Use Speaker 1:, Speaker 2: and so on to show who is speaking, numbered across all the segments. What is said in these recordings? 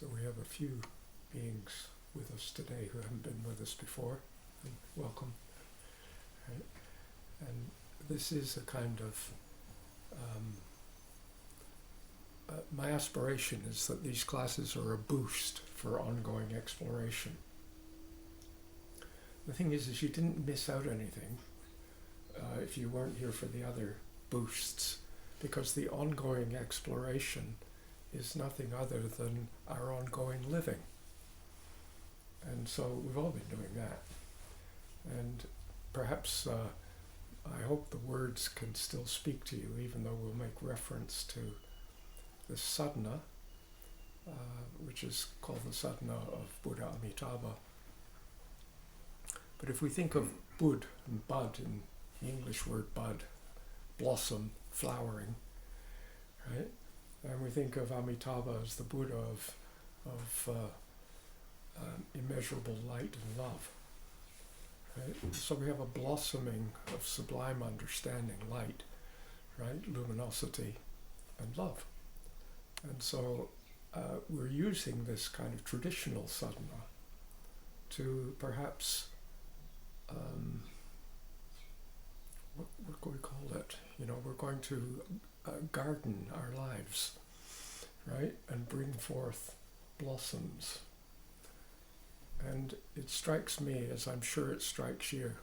Speaker 1: So we have a few beings with us today who haven't been with us before. And welcome. Right? And this is a kind of, my aspiration is that these classes are a boost for ongoing exploration. The thing is you didn't miss out anything if you weren't here for the other boosts, because the ongoing exploration is nothing other than our ongoing living. And so we've all been doing that. And perhaps I hope the words can still speak to you, even though we'll make reference to the Sadhana, which is called the Sadhana of Buddha Amitabha. But if we think of bud and bud, in the English word bud, blossom, flowering, right? And we think of Amitabha as the Buddha of immeasurable light and love. Right? So we have a blossoming of sublime understanding, light, right? Luminosity and love. And so we're using this kind of traditional sadhana to perhaps, what can we call it? You know, we're going to garden our lives, right? And bring forth blossoms. And it strikes me, as I'm sure it strikes you,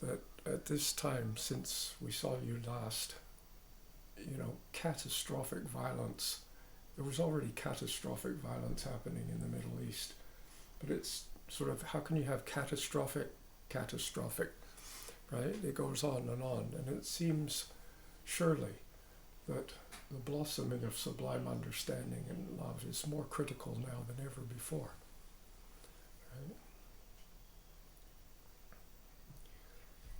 Speaker 1: that at this time, since we saw you last, you know, catastrophic violence, there was already catastrophic violence happening in the Middle East, but it's sort of, how can you have catastrophic, right? It goes on, and it seems surely that the blossoming of sublime understanding and love is more critical now than ever before. Right?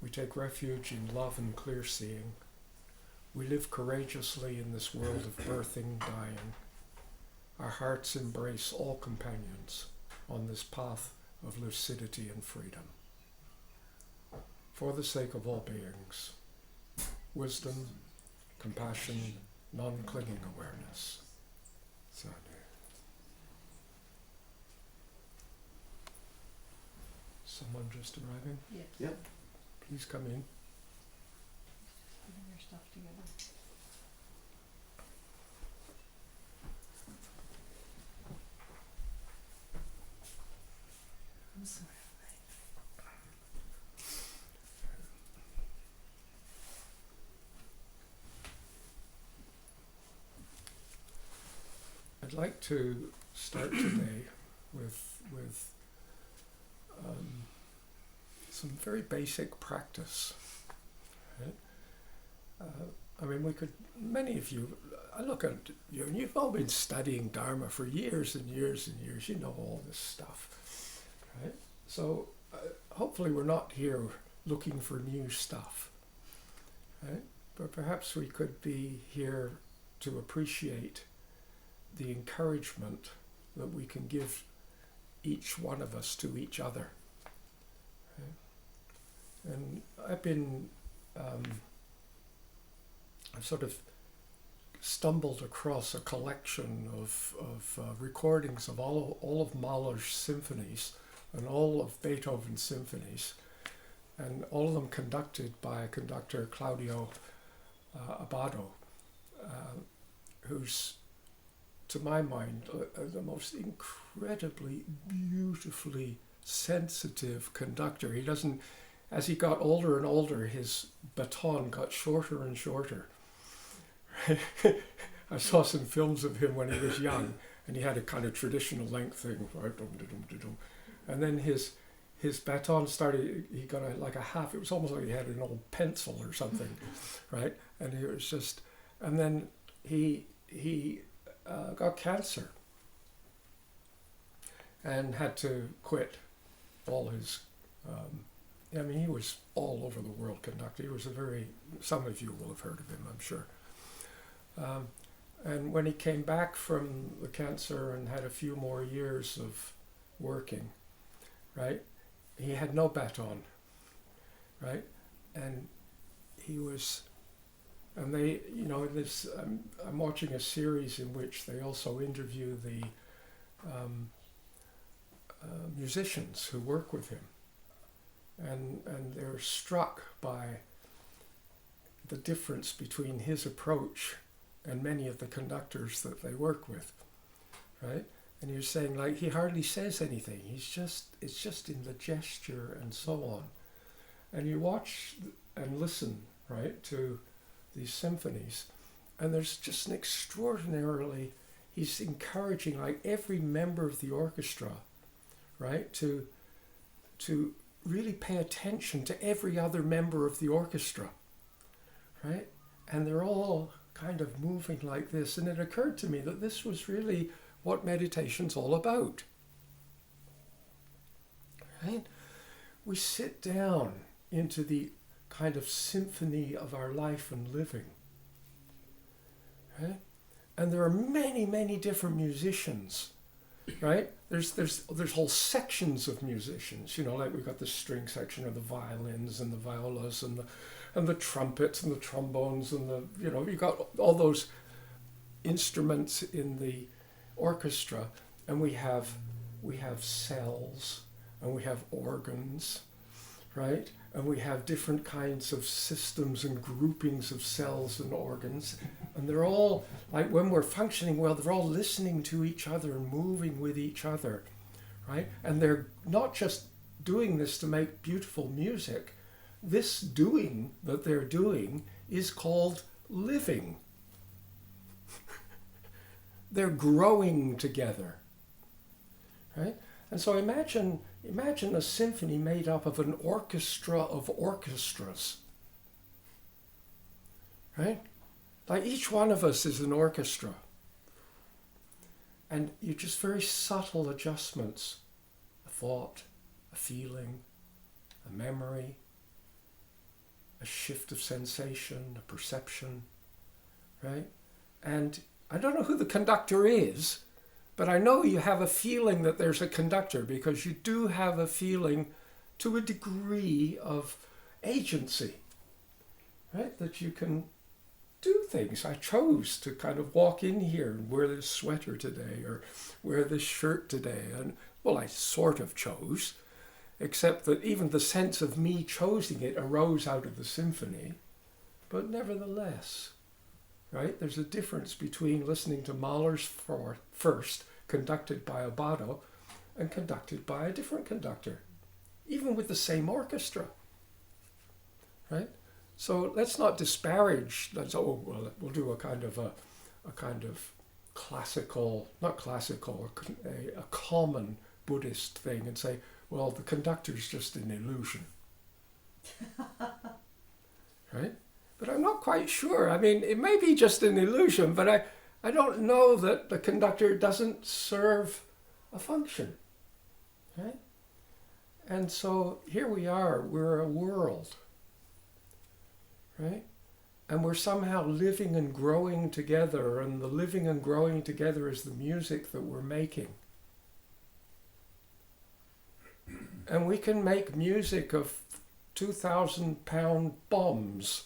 Speaker 1: We take refuge in love and clear seeing. We live courageously in this world of birthing, dying. Our hearts embrace all companions on this path of lucidity and freedom. For the sake of all beings, wisdom, compassion, non-clinging awareness. Sadhana. Someone just arriving?
Speaker 2: Yes.
Speaker 3: Yep.
Speaker 1: Please come in.
Speaker 2: Just putting your stuff together. I'm sorry.
Speaker 1: I'd like to start today with some very basic practice. Right? I mean, many of you, I look at you and you've all been studying Dharma for years and years and years. You know all this stuff, right? So hopefully we're not here looking for new stuff, right? But perhaps we could be here to appreciate the encouragement that we can give each one of us to each other. Okay? And I've been, I've sort of stumbled across a collection of recordings of all of Mahler's symphonies and all of Beethoven's symphonies, and all of them conducted by conductor Claudio Abbado, who's, to my mind, the most incredibly, beautifully sensitive conductor. He doesn't, as he got older and older, his baton got shorter and shorter. I saw some films of him when he was young, and he had a kind of traditional length thing, right? And then his baton started, he got like a half, it was almost like he had an old pencil or something, right? And he was just, and then he got cancer and had to quit all his, I mean, he was all over the world conductor. He was some of you will have heard of him, I'm sure. And when he came back from the cancer and had a few more years of working, right, he had no baton, right, and he was, and they, you know, this, I'm watching a series in which they also interview the um, musicians who work with him, and they're struck by the difference between his approach and many of the conductors that they work with, right? And you're saying, like, he hardly says anything. It's just in the gesture and so on. And you watch and listen, right, to these symphonies, and there's just an extraordinarily, he's encouraging, like, every member of the orchestra, right, to really pay attention to every other member of the orchestra, right? And they're all kind of moving like this. And it occurred to me that this was really what meditation's all about, right? We sit down into the kind of symphony of our life and living, right? And there are many, many different musicians, right? There's whole sections of musicians, like we've got the string section of the violins and the violas and the trumpets and the trombones and you've got all those instruments in the orchestra, and we have cells, and we have organs, right? And we have different kinds of systems and groupings of cells and organs, and they're all, like, when we're functioning well, they're all listening to each other and moving with each other, right? And they're not just doing this to make beautiful music. This doing that they're doing is called living. They're growing together, right? And so imagine a symphony made up of an orchestra of orchestras, right? Like, each one of us is an orchestra. And you just very subtle adjustments, a thought, a feeling, a memory, a shift of sensation, a perception, right? And I don't know who the conductor is, but I know you have a feeling that there's a conductor, because you do have a feeling to a degree of agency, right? That you can do things. I chose to kind of walk in here and wear this sweater today, or wear this shirt today. And, well, I sort of chose, except that even the sense of me choosing it arose out of the symphony. But nevertheless, right, there's a difference between listening to Mahler's first, conducted by Abbado, and conducted by a different conductor, even with the same orchestra, right? So let's not disparage. We'll do a kind of classical, not classical, a common Buddhist thing, and say, well, the conductor's just an illusion, right? But I'm not quite sure. I mean, it may be just an illusion, but I don't know that the conductor doesn't serve a function, right? And so here we are, we're a world, right? And we're somehow living and growing together, and the living and growing together is the music that we're making. And we can make music of 2,000-pound bombs.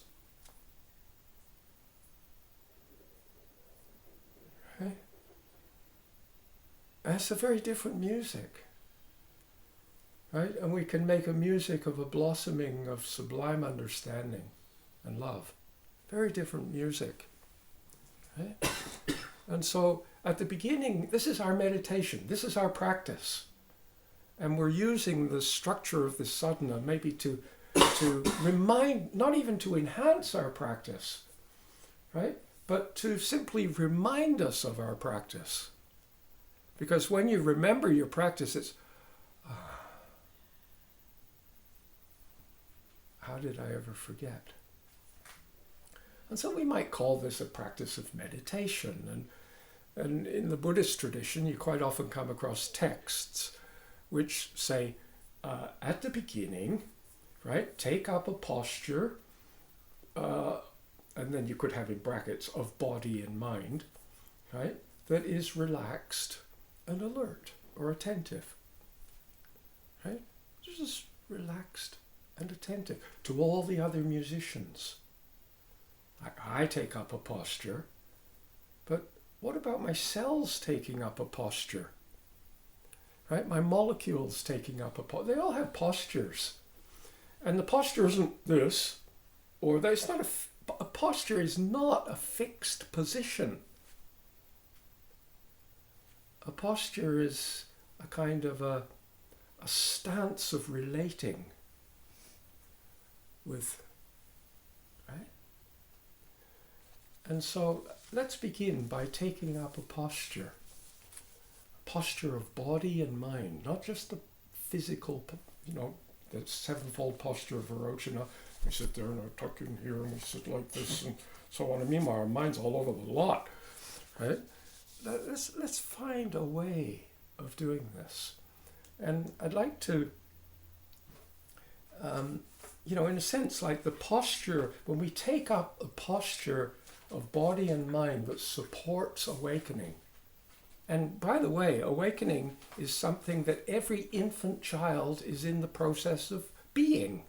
Speaker 1: Right? That's a very different music. Right? And we can make a music of a blossoming of sublime understanding and love. Very different music. Right? And so at the beginning, this is our meditation, this is our practice. And we're using the structure of this sadhana maybe to remind, not even to enhance our practice, right? But to simply remind us of our practice. Because when you remember your practice, it's, how did I ever forget? And so we might call this a practice of meditation. And in the Buddhist tradition, you quite often come across texts which say, at the beginning, right, take up a posture, and then you could have in brackets, of body and mind, right, that is relaxed and alert or attentive, right? Just relaxed and attentive to all the other musicians. I take up a posture, but what about my cells taking up a posture? right? My molecules taking up a posture. They all have postures. And the posture isn't this, or that. It's not a posture is not a fixed position. A posture is a kind of a stance of relating with, right? And so let's begin by taking up a posture of body and mind, not just the physical, the sevenfold posture of Varochana. We sit there and I tuck in here and we sit like this and so on. I mean, our mind's all over the lot, right? Let's find a way of doing this. And I'd like to, in a sense, like the posture, when we take up a posture of body and mind that supports awakening. And by the way, awakening is something that every infant child is in the process of being.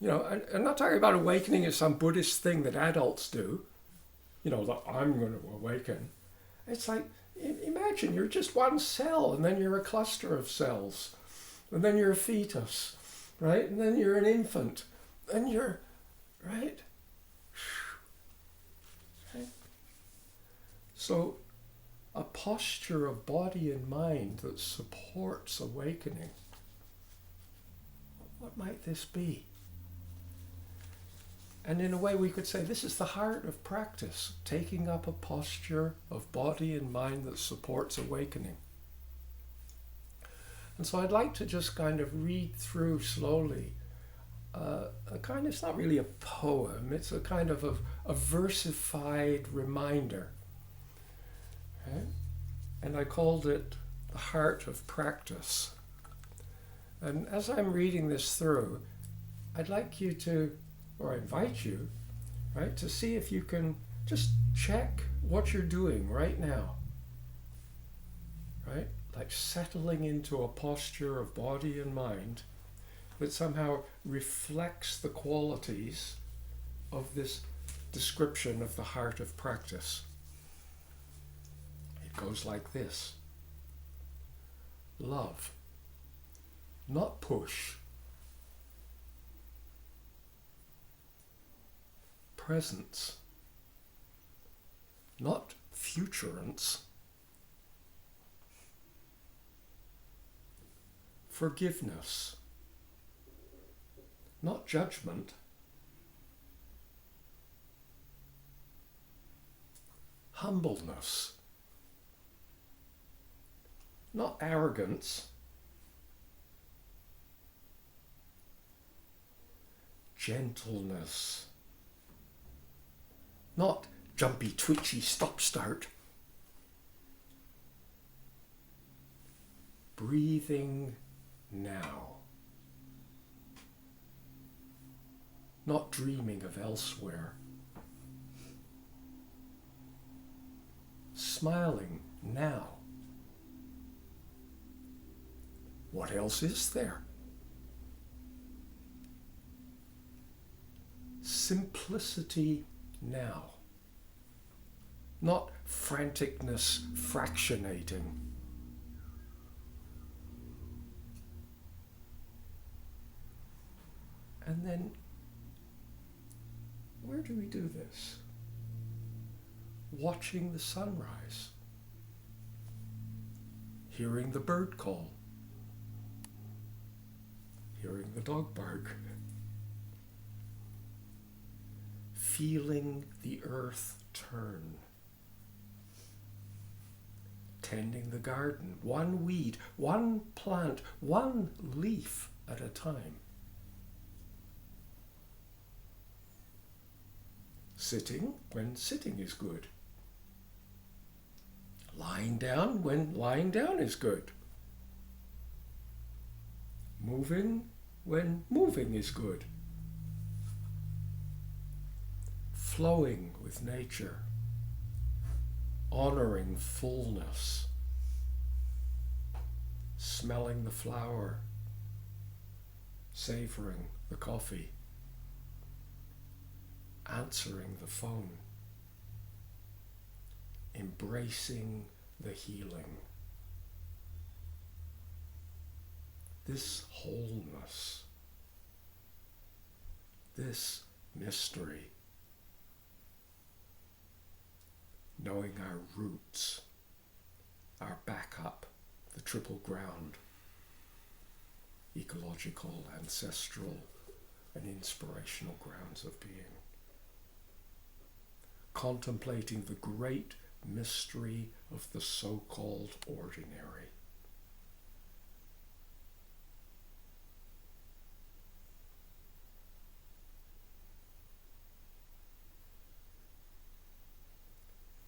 Speaker 1: I'm not talking about awakening as some Buddhist thing that adults do, that I'm going to awaken. It's like, imagine you're just one cell, and then you're a cluster of cells, and then you're a fetus, right? And then you're an infant, and you're, right? So, a posture of body and mind that supports awakening. What might this be? And in a way we could say this is the heart of practice, taking up a posture of body and mind that supports awakening. And so I'd like to just kind of read through slowly it's not really a poem, it's a kind of a versified reminder. Okay? And I called it the heart of practice. And as I'm reading this through, I'd like you to, or I invite you, right, to see if you can just check what you're doing right now, right? Like settling into a posture of body and mind that somehow reflects the qualities of this description of the heart of practice. It goes like this. Love, not push. Presence, not futurance. Forgiveness, not judgment. Humbleness, not arrogance. Gentleness, not jumpy, twitchy, stop-start. Breathing now, not dreaming of elsewhere. Smiling now. What else is there? Simplicity now, not franticness fractionating. And then, where do we do this? Watching the sunrise, hearing the bird call, hearing the dog bark, feeling the earth turn, tending the garden, one weed, one plant, one leaf at a time. Sitting when sitting is good. Lying down when lying down is good. Moving when moving is good. Flowing with nature. Honoring fullness. Smelling the flower. Savoring the coffee. Answering the phone, embracing the healing, this wholeness, this mystery, knowing our roots, our backup, the triple ground, ecological, ancestral, and inspirational grounds of being. Contemplating the great mystery of the so-called ordinary.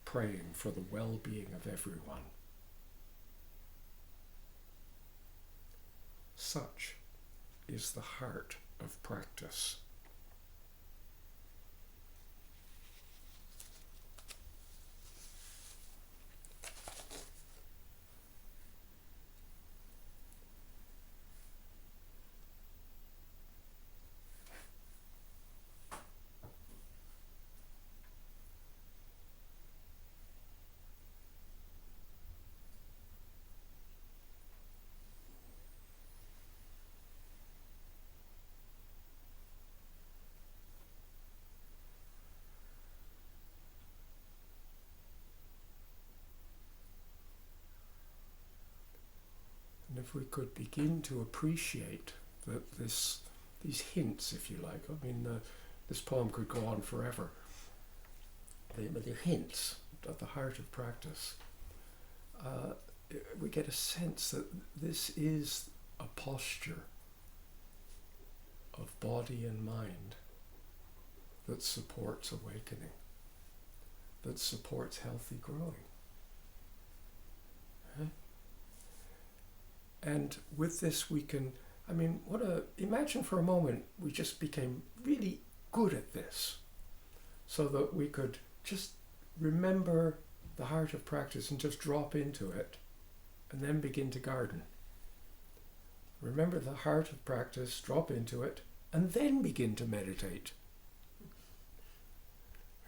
Speaker 1: Praying for the well-being of everyone. Such is the heart of practice. And if we could begin to appreciate that these hints, if you like, I mean, this poem could go on forever, but they're hints at the heart of practice. We get a sense that this is a posture of body and mind that supports awakening, that supports healthy growing. Right? And with this we can, imagine for a moment we just became really good at this, so that we could just remember the heart of practice and just drop into it and then begin to garden. Remember the heart of practice, drop into it, and then begin to meditate.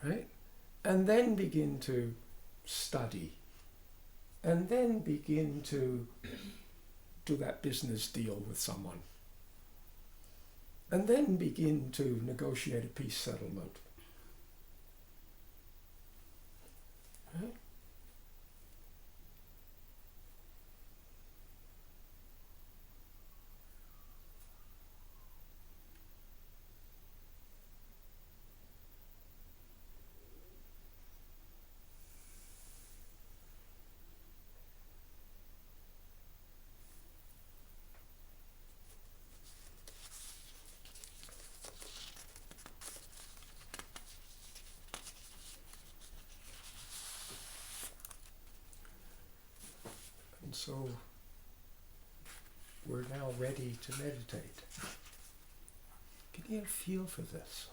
Speaker 1: Right? And then begin to study. And then begin to do that business deal with someone. And then begin to negotiate a peace settlement. Right? And so we're now ready to meditate. Can you get a feel for this?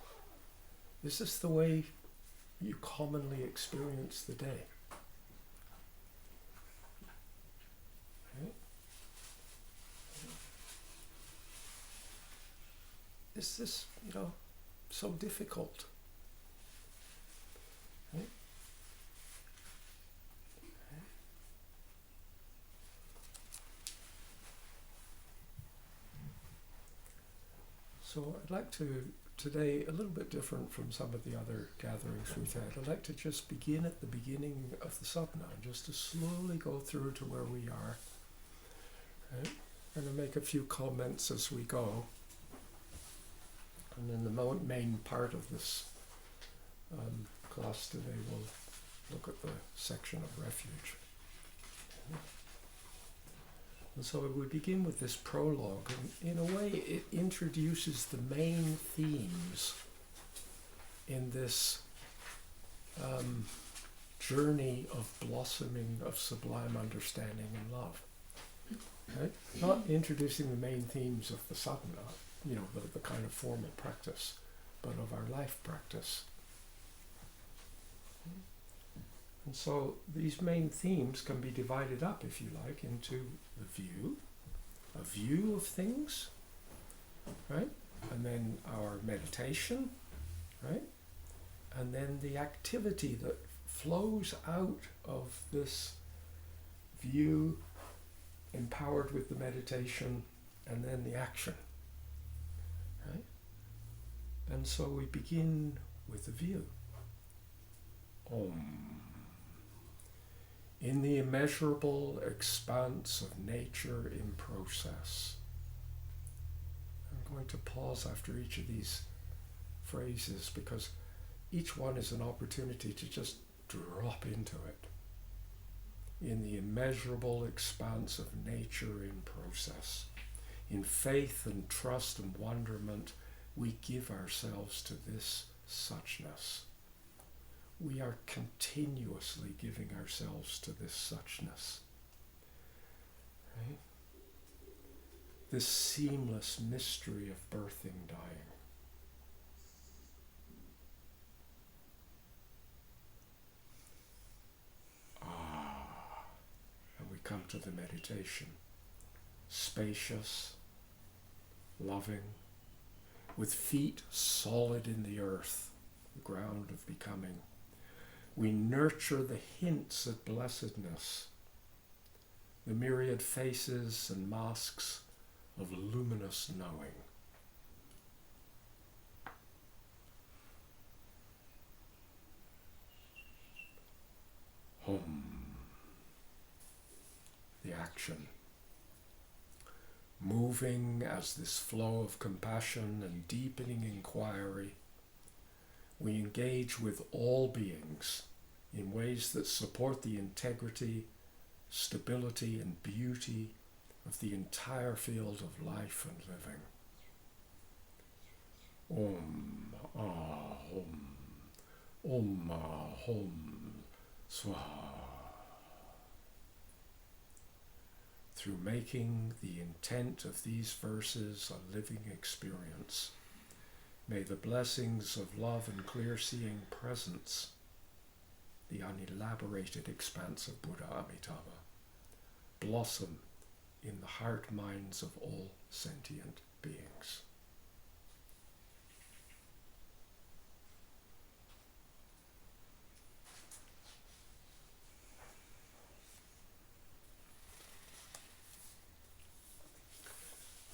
Speaker 1: Is this the way you commonly experience the day? Right? Is this, so difficult? Right? So I'd like to, today, a little bit different from some of the other gatherings we've had, I'd like to just begin at the beginning of the sadhana, just to slowly go through to where we are. Right? I'm going to make a few comments as we go. And then the main part of this class today, we'll look at the section of Refuge. And so we begin with this prologue, and in a way it introduces the main themes in this journey of blossoming of sublime understanding and love. Right? Not introducing the main themes of the sadhana, the kind of formal practice, but of our life practice. And so these main themes can be divided up, if you like, into a view of things, right? And then our meditation, right? And then the activity that flows out of this view, empowered with the meditation, and then the action. Right? And so we begin with the view. Om. In the immeasurable expanse of nature in process. I'm going to pause after each of these phrases because each one is an opportunity to just drop into it. In the immeasurable expanse of nature in process. In faith and trust and wonderment, we give ourselves to this suchness. We are continuously giving ourselves to this suchness. Right? This seamless mystery of birthing, dying. And we come to the meditation. Spacious, loving, with feet solid in the earth, the ground of becoming. We nurture the hints at blessedness, the myriad faces and masks of luminous knowing. Hum. The action. Moving as this flow of compassion and deepening inquiry, we engage with all beings in ways that support the integrity, stability, and beauty of the entire field of life and living. Om, ah, hum, om, ah, hum, swaha. Through making the intent of these verses a living experience, may the blessings of love and clear-seeing presence, the unelaborated expanse of Buddha Amitabha, blossom in the heart-minds of all sentient beings.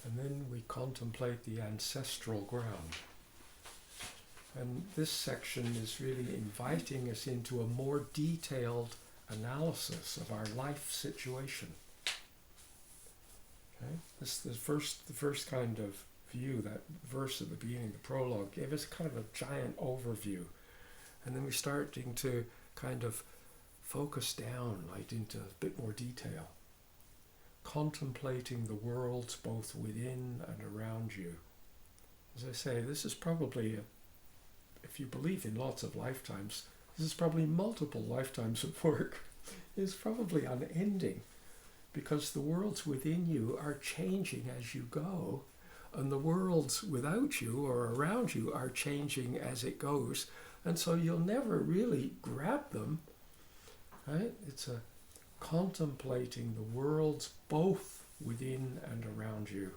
Speaker 1: And then we contemplate the ancestral ground. And this section is really inviting us into a more detailed analysis of our life situation. Okay? This is the first kind of view, that verse at the beginning, the prologue, gave us kind of a giant overview. And then we're starting to kind of focus down right into a bit more detail. Contemplating the worlds both within and around you. As I say, this is probably, if you believe in lots of lifetimes, this is probably multiple lifetimes of work. It's probably unending, because the worlds within you are changing as you go, and the worlds without you or around you are changing as it goes, and so you'll never really grab them. Right? It's a contemplating the worlds both within and around you.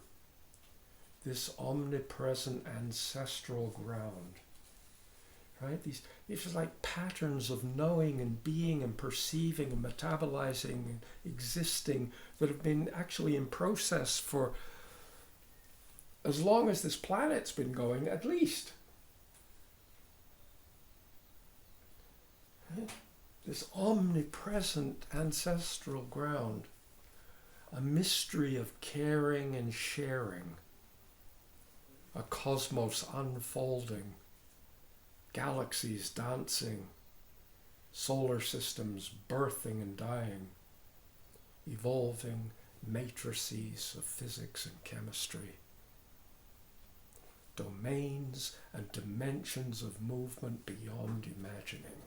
Speaker 1: This omnipresent ancestral ground. Right? These are like patterns of knowing and being and perceiving and metabolizing and existing that have been actually in process for as long as this planet's been going, at least. Right? This omnipresent ancestral ground, a mystery of caring and sharing, a cosmos unfolding, galaxies dancing, solar systems birthing and dying, evolving matrices of physics and chemistry, domains and dimensions of movement beyond imagining.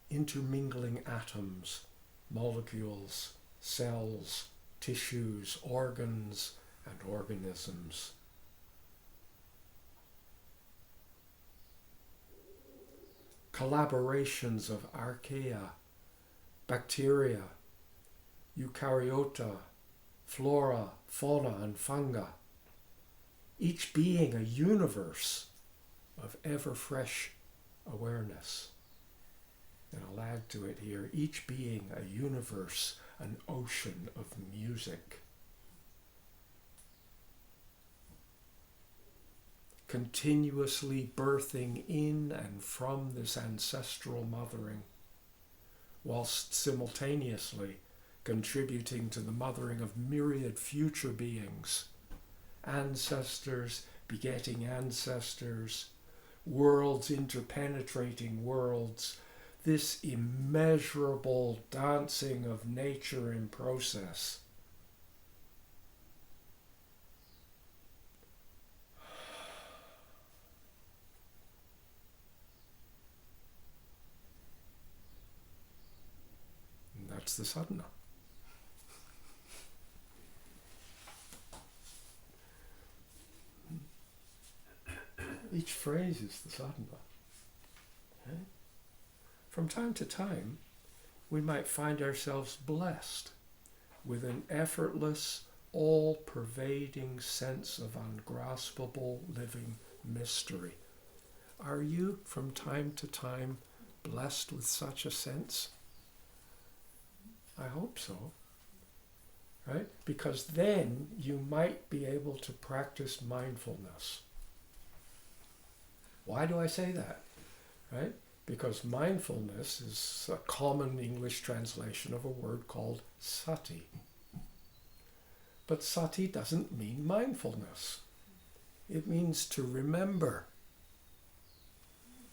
Speaker 1: Intermingling atoms, molecules, cells, tissues, organs, and organisms. Collaborations of archaea, bacteria, eukaryota, flora, fauna, and fungi. each being a universe of ever-fresh awareness. And I'll add to it here, each being a universe, an ocean of music. Continuously birthing in and from this ancestral mothering, whilst simultaneously contributing to the mothering of myriad future beings, ancestors begetting ancestors, worlds interpenetrating worlds, this immeasurable dancing of nature in process. And that's the sadhana. Each phrase is the sadhana. Okay? From time to time, we might find ourselves blessed with an effortless, all-pervading sense of ungraspable living mystery. Are you, from time to time, blessed with such a sense? I hope so. Right? Because then you might be able to practice mindfulness. Why do I say that? Right? Because mindfulness is a common English translation of a word called sati. But sati doesn't mean mindfulness. It means to remember.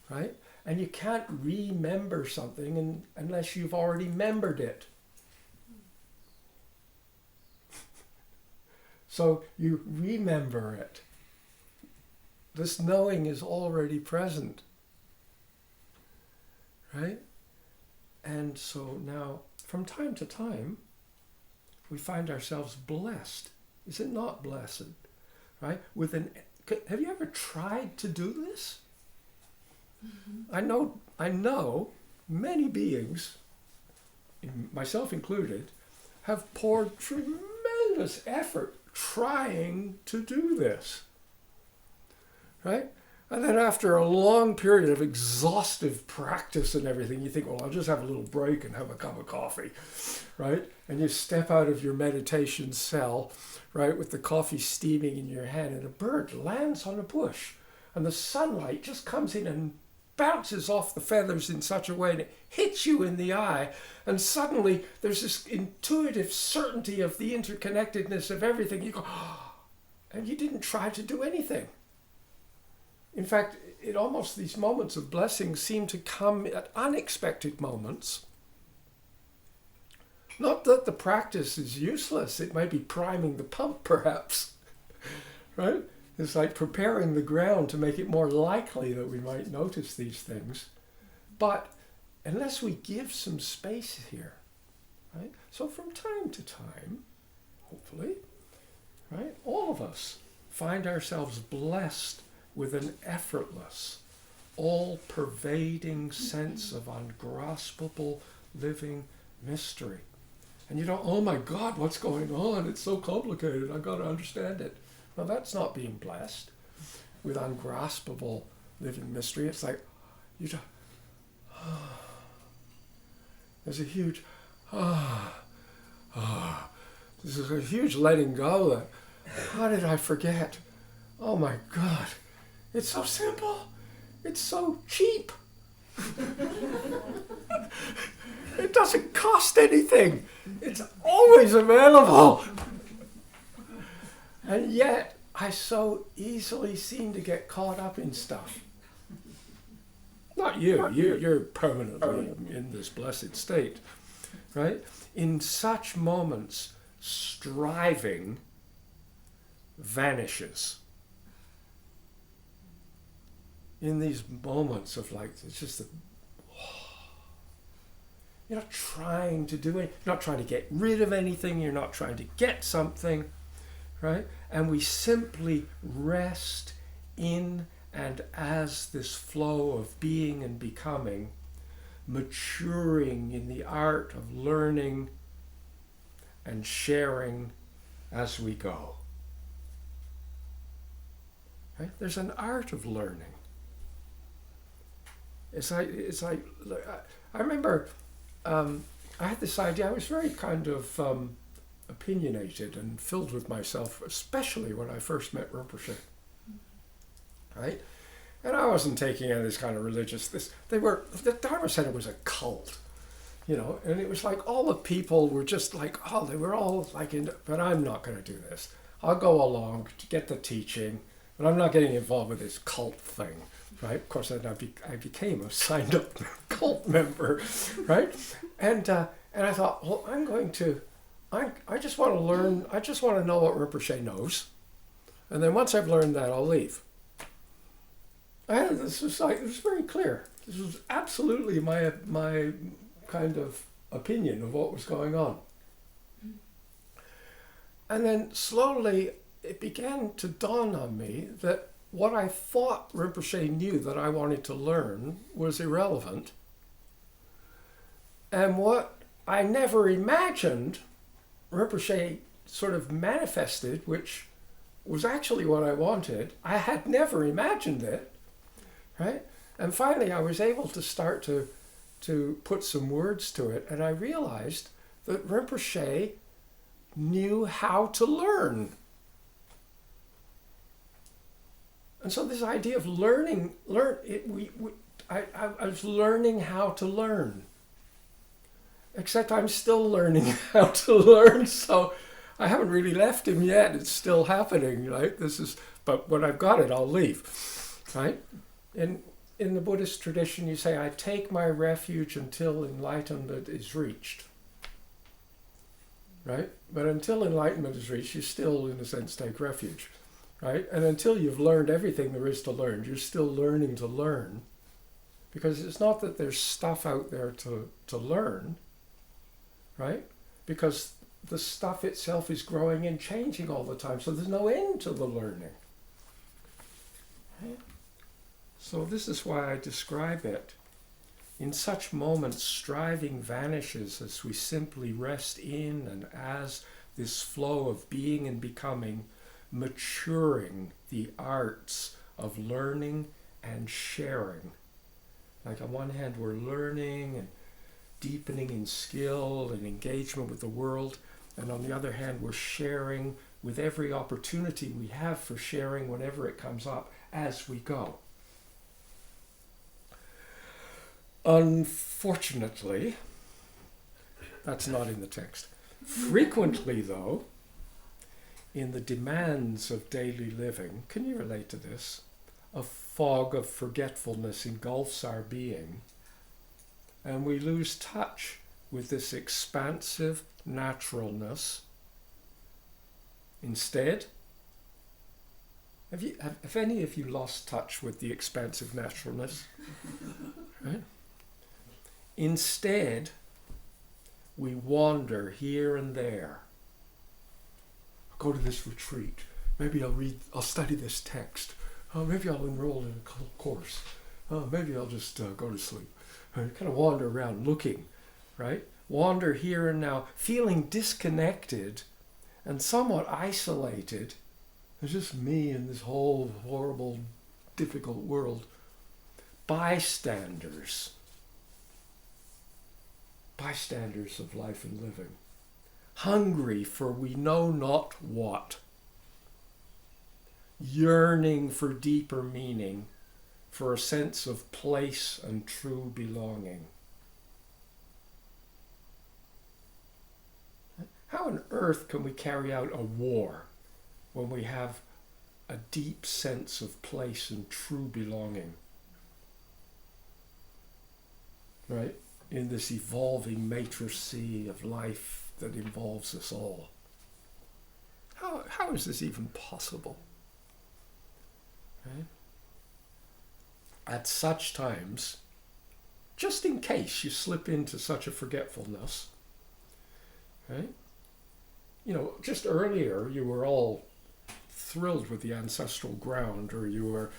Speaker 1: Right? And you can't remember something unless you've already remembered it. So you remember it. This knowing is already present. Right? And so now, from time to time, we find ourselves blessed. Is it not blessed? Right? Have you ever tried to do this? Mm-hmm. I know many beings, myself included, have poured tremendous effort trying to do this. Right? And then after a long period of exhaustive practice and everything, you think, well, I'll just have a little break and have a cup of coffee, right? And you step out of your meditation cell, right, with the coffee steaming in your hand, and a bird lands on a bush, and the sunlight just comes in and bounces off the feathers in such a way that it hits you in the eye, and suddenly there's this intuitive certainty of the interconnectedness of everything. You go, oh, and you didn't try to do anything. In fact, these moments of blessing seem to come at unexpected moments. Not that the practice is useless. It might be priming the pump, perhaps. Right? It's like preparing the ground to make it more likely that we might notice these things. But unless we give some space here, right? So from time to time, hopefully, right, all of us find ourselves blessed with an effortless, all-pervading sense of ungraspable living mystery. And you don't, oh my God, what's going on? It's so complicated, I've got to understand it. Well, that's not being blessed with ungraspable living mystery. It's like, there's a huge, this is a huge letting go that, how did I forget? Oh my God. It's so simple. It's so cheap. It doesn't cost anything. It's always available. And yet, I so easily seem to get caught up in stuff. Not you. You're permanently in this blessed state, right? In such moments, striving vanishes. In these moments of like, it's just you're not trying to do it, you're not trying to get rid of anything, you're not trying to get something, right? And we simply rest in and as this flow of being and becoming, maturing in the art of learning and sharing as we go. Right? There's an art of learning. It's like I remember I had this idea. I was very kind of opinionated and filled with myself, especially when I first met Rinpoche. Right? And I wasn't taking any of this kind of religious. The Dharma Center was a cult, and it was like all the people were just like, they were all like, but I'm not going to do this. I'll go along to get the teaching, but I'm not getting involved with this cult thing, right? Of course, then I became a signed up cult member, right? And I thought, well, I just want to learn. I just want to know what Rinpoche knows, and then once I've learned that, I'll leave. It was very clear. This was absolutely my kind of opinion of what was going on. And then slowly it began to dawn on me that what I thought Rinpoche knew that I wanted to learn was irrelevant. And what I never imagined Rinpoche sort of manifested, which was actually what I wanted. I had never imagined it. Right? And finally I was able to start to put some words to it, and I realized that Rinpoche knew how to learn. And so this idea of learning, I was learning how to learn. Except I'm still learning how to learn, so I haven't really left him yet. It's still happening, right? But when I've got it, I'll leave, right? In the Buddhist tradition, you say, I take my refuge until enlightenment is reached. Right? But until enlightenment is reached, you still, in a sense, take refuge. Right? And until you've learned everything there is to learn, you're still learning to learn. Because it's not that there's stuff out there to learn. Right? Because the stuff itself is growing and changing all the time. So there's no end to the learning. Right? So this is why I describe it. In such moments, striving vanishes as we simply rest in and as this flow of being and becoming, maturing the arts of learning and sharing. Like on one hand, we're learning and deepening in skill and engagement with the world, and on the other hand, we're sharing with every opportunity we have for sharing whenever it comes up as we go. Unfortunately, that's not in the text. Frequently, though, in the demands of daily living, can you relate to this? A fog of forgetfulness engulfs our being, and we lose touch with this expansive naturalness. Instead, have any of you lost touch with the expansive naturalness? Right? Instead, we wander here and there. I'll go to this retreat. Maybe I'll study this text. Maybe I'll enroll in a course. Maybe I'll just go to sleep. Kind of wander around looking, right? Wander here and now, feeling disconnected and somewhat isolated. There's just me in this whole horrible, difficult world. Bystanders of life and living, hungry for we know not what, yearning for deeper meaning, for a sense of place and true belonging. How on earth can we carry out a war when we have a deep sense of place and true belonging? Right? In this evolving matrice of life that involves us all. How is this even possible? Right? At such times, just in case you slip into such a forgetfulness, right? Just earlier you were all thrilled with the ancestral ground, or you were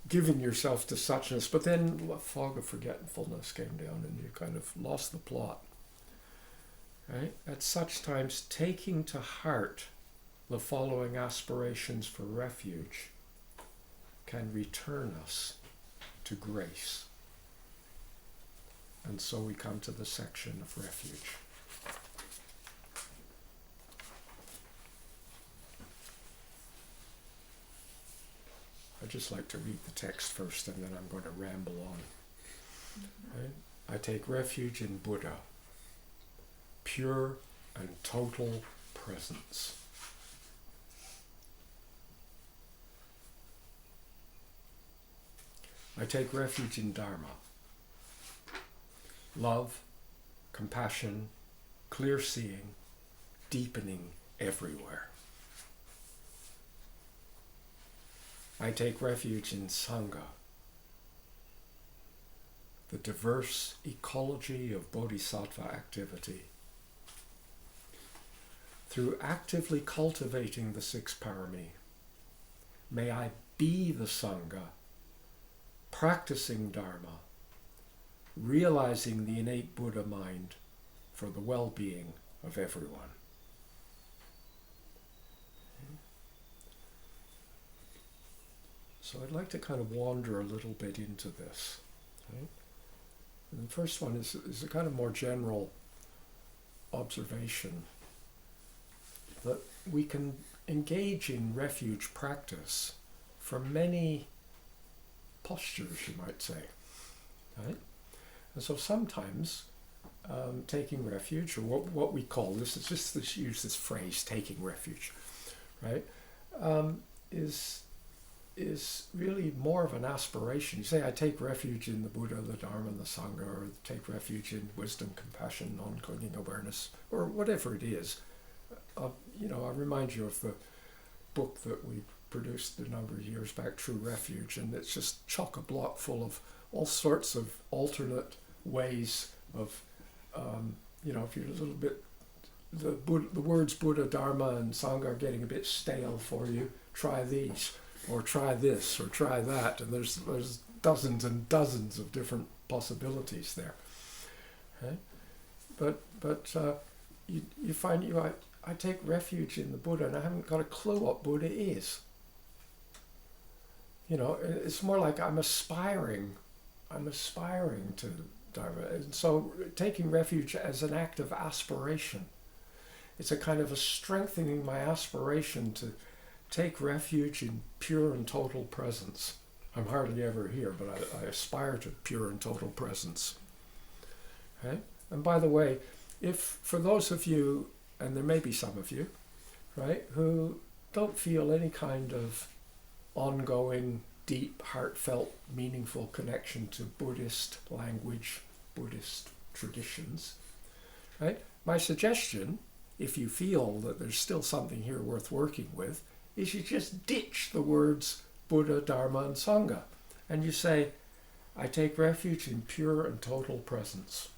Speaker 1: giving yourself to suchness, but then a fog of forgetfulness came down and you kind of lost the plot. Right? At such times, taking to heart the following aspirations for refuge. can return us to grace. And so we come to the section of refuge. I'd just like to read the text first, and then I'm going to ramble on. Right? I take refuge in Buddha, pure and total presence. I take refuge in Dharma, love, compassion, clear seeing, deepening everywhere. I take refuge in Sangha, the diverse ecology of bodhisattva activity. Through actively cultivating the six parami, may I be the Sangha, practicing Dharma, realizing the innate Buddha mind for the well-being of everyone. So I'd like to kind of wander a little bit into this. Right? And the first one is a kind of more general observation that we can engage in refuge practice from many postures, you might say. Right? And so sometimes taking refuge, or what we call this, is just to use this phrase, taking refuge, right, is really more of an aspiration. You say, I take refuge in the Buddha, the Dharma, and the Sangha, or take refuge in wisdom, compassion, non-clinging awareness, or whatever it is. I remind you of the book that we produced a number of years back, True Refuge, and it's just chock-a-block full of all sorts of alternate ways of, if you're a little bit, the words Buddha, Dharma, and Sangha are getting a bit stale for you, try these, or try this, or try that, and there's dozens and dozens of different possibilities there. Okay? But you find I take refuge in the Buddha, and I haven't got a clue what Buddha is. It's more like I'm aspiring to Dharma. And so taking refuge as an act of aspiration. It's a kind of a strengthening my aspiration to take refuge in pure and total presence. I'm hardly ever here, but I aspire to pure and total presence. Okay? And by the way, if for those of you, and there may be some of you, right, who don't feel any kind of ongoing, deep, heartfelt, meaningful connection to Buddhist language, Buddhist traditions, right? My suggestion, if you feel that there's still something here worth working with, is you just ditch the words Buddha, Dharma, and Sangha, and you say, I take refuge in pure and total presence.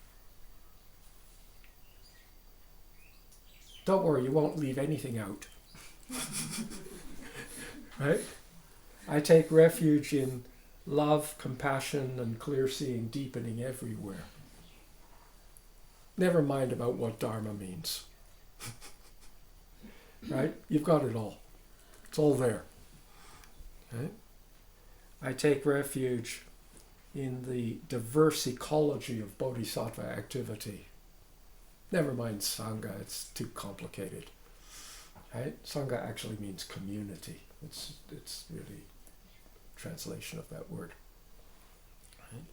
Speaker 1: Don't worry, you won't leave anything out. Right? I take refuge in love, compassion, and clear seeing, deepening everywhere. Never mind about what Dharma means. Right? You've got it all. It's all there. Right? I take refuge in the diverse ecology of bodhisattva activity. Never mind Sangha, it's too complicated. Right? Sangha actually means community. It's really a translation of that word. Right?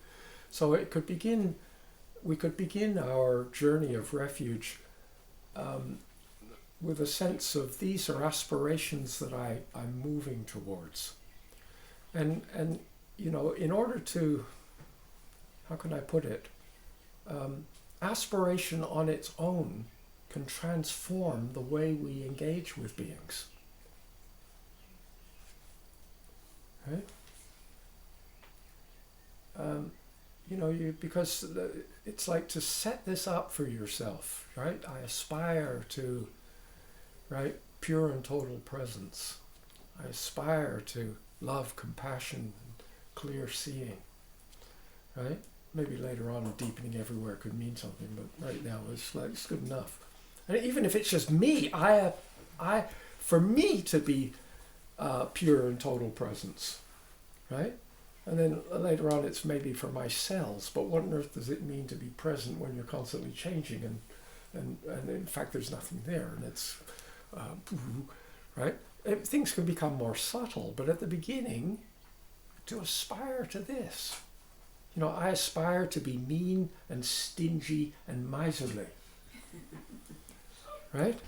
Speaker 1: So we could begin our journey of refuge with a sense of these are aspirations that I'm moving towards. And in order to, how can I put it, aspiration on its own can transform the way we engage with beings. Right? Because it's like to set this up for yourself, right? I aspire to, right, pure and total presence. I aspire to love, compassion, and clear seeing, right? Maybe later on, deepening everywhere could mean something, but right now it's good enough. And even if it's just me, for me to be pure and total presence, right? And then later on it's maybe for my cells, but what on earth does it mean to be present when you're constantly changing and in fact there's nothing there, and it's, right? Things can become more subtle, but at the beginning, to aspire to this. You know, I aspire to be mean and stingy and miserly. Right?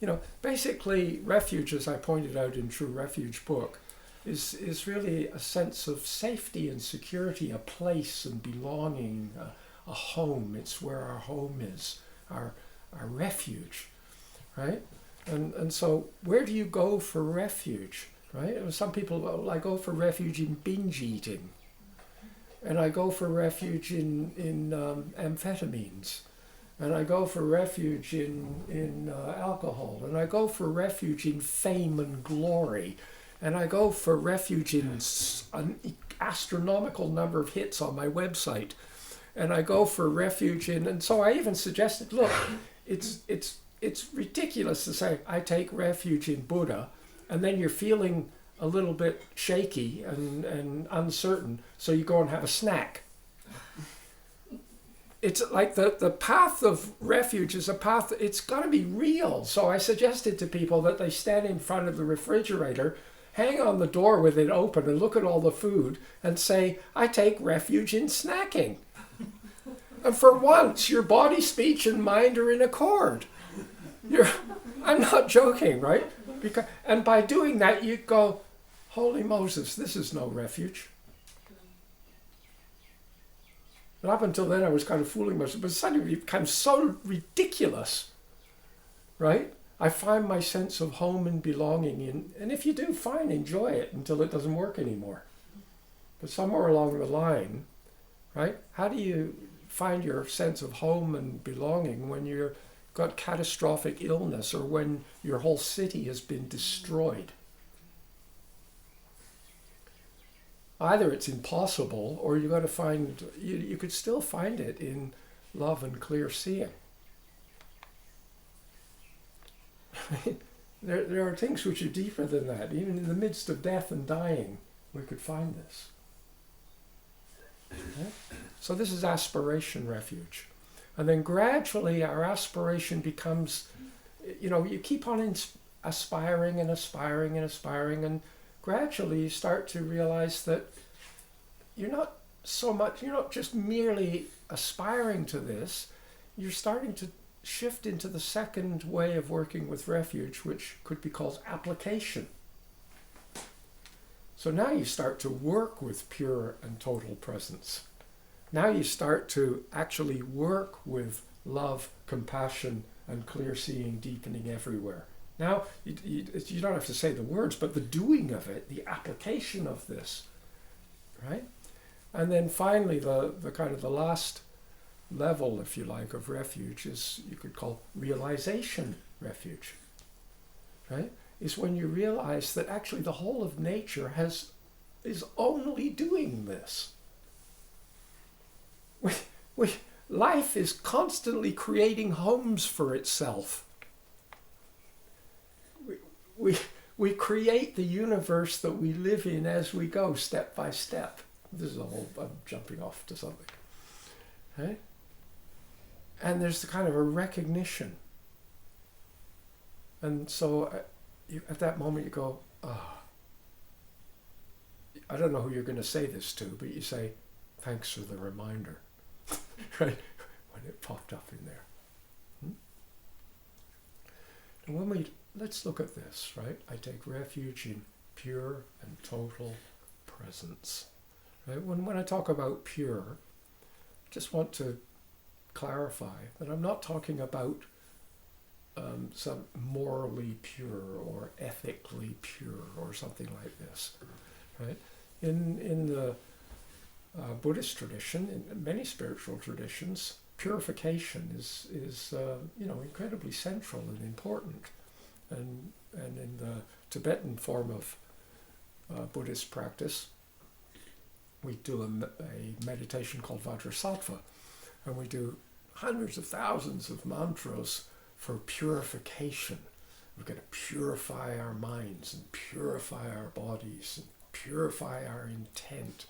Speaker 1: You know, basically, refuge, as I pointed out in True Refuge book, is really a sense of safety and security, a place and belonging, a home. It's where our home is, our refuge, right? And so where do you go for refuge, right? And some people, well, I go for refuge in binge eating, and I go for refuge in amphetamines, and I go for refuge in alcohol, and I go for refuge in fame and glory, and I go for refuge in an astronomical number of hits on my website, and I go for refuge in, and so I even suggested, look, it's ridiculous to say I take refuge in Buddha, and then you're feeling a little bit shaky and uncertain, so you go and have a snack. It's like the path of refuge is a path, it's got to be real. So I suggested to people that they stand in front of the refrigerator, hang on the door with it open and look at all the food and say, I take refuge in snacking. And for once, your body, speech, and mind are in accord. I'm not joking, right? And by doing that, you go, holy Moses, this is no refuge. And up until then, I was kind of fooling myself, but suddenly it became so ridiculous, right? I find my sense of home and belonging in, and if you do, fine, enjoy it until it doesn't work anymore. But somewhere along the line, right? How do you find your sense of home and belonging when you've got catastrophic illness or when your whole city has been destroyed? Either it's impossible, or you got to find, you could still find it in love and clear seeing. There are things which are deeper than that. Even in the midst of death and dying, we could find this. Okay? So this is aspiration refuge. And then gradually our aspiration becomes, you keep on aspiring and aspiring and aspiring, and gradually you start to realize that you're not just merely aspiring to this, you're starting to shift into the second way of working with refuge, which could be called application. So now you start to work with pure and total presence. Now you start to actually work with love, compassion, and clear seeing deepening everywhere. Now, you don't have to say the words, but the doing of it, the application of this, right? And then finally, the kind of the last level, if you like, of refuge is, you could call realization refuge, right? Is when you realize that actually the whole of nature is only doing this. Life is constantly creating homes for itself. We create the universe that we live in as we go, step by step. This is I'm jumping off to something. Okay? And there's the kind of a recognition. And so at that moment you go, I don't know who you're going to say this to, but you say, thanks for the reminder. Right? When it popped up in there. And let's look at this, right? I take refuge in pure and total presence. Right? When I talk about pure, I just want to clarify that I'm not talking about some morally pure or ethically pure or something like this, right? In the Buddhist tradition, in many spiritual traditions, purification is incredibly central and important, and in the Tibetan form of Buddhist practice, we do a meditation called Vajrasattva, and we do hundreds of thousands of mantras for purification. We're going to purify our minds and purify our bodies and purify our intent.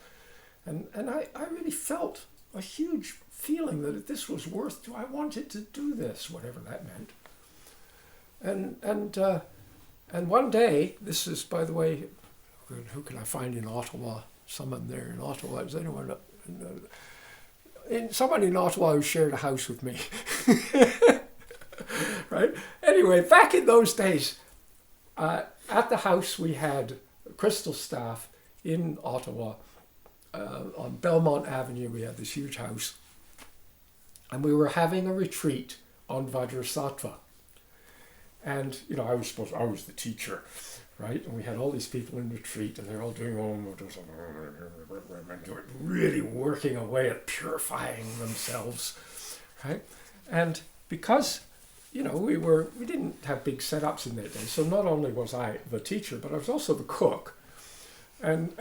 Speaker 1: And I really felt a huge feeling that this was worth, I wanted to do this, whatever that meant. And one day, this is, by the way, who can I find in Ottawa? Someone there in Ottawa. Is anyone? Someone in Ottawa who shared a house with me. Right? Anyway, back in those days, at the house we had crystal staff in Ottawa. On Belmont Avenue, we had this huge house. And we were having a retreat on Vajrasattva. And, I was the teacher, right? And we had all these people in retreat, and they're all doing really working away at purifying themselves, right? And because, we didn't have big setups in that day, so not only was I the teacher, but I was also the cook, and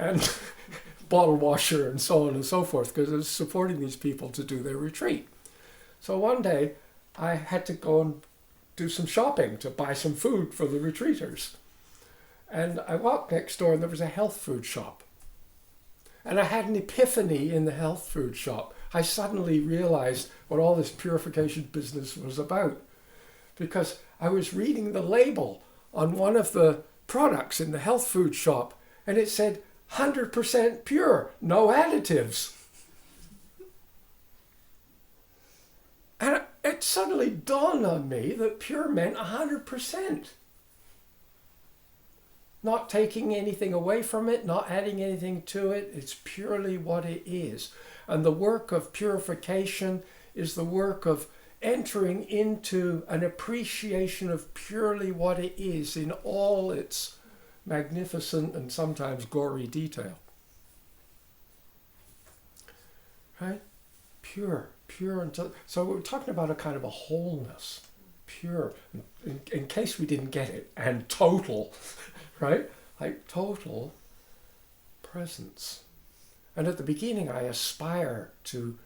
Speaker 1: bottle washer, and so on and so forth, because I was supporting these people to do their retreat. So one day, I had to go and do some shopping to buy some food for the retreaters. And I walked next door and there was a health food shop. And I had an epiphany in the health food shop. I suddenly realized what all this purification business was about. Because I was reading the label on one of the products in the health food shop and it said 100% pure, no additives. And it suddenly dawned on me that pure meant 100%. Not taking anything away from it, not adding anything to it. It's purely what it is. And the work of purification is the work of entering into an appreciation of purely what it is in all its magnificent and sometimes gory detail. Right? Pure until, so we're talking about a kind of a wholeness, pure, in case we didn't get it, and total, right? Like total presence. And at the beginning, I aspire to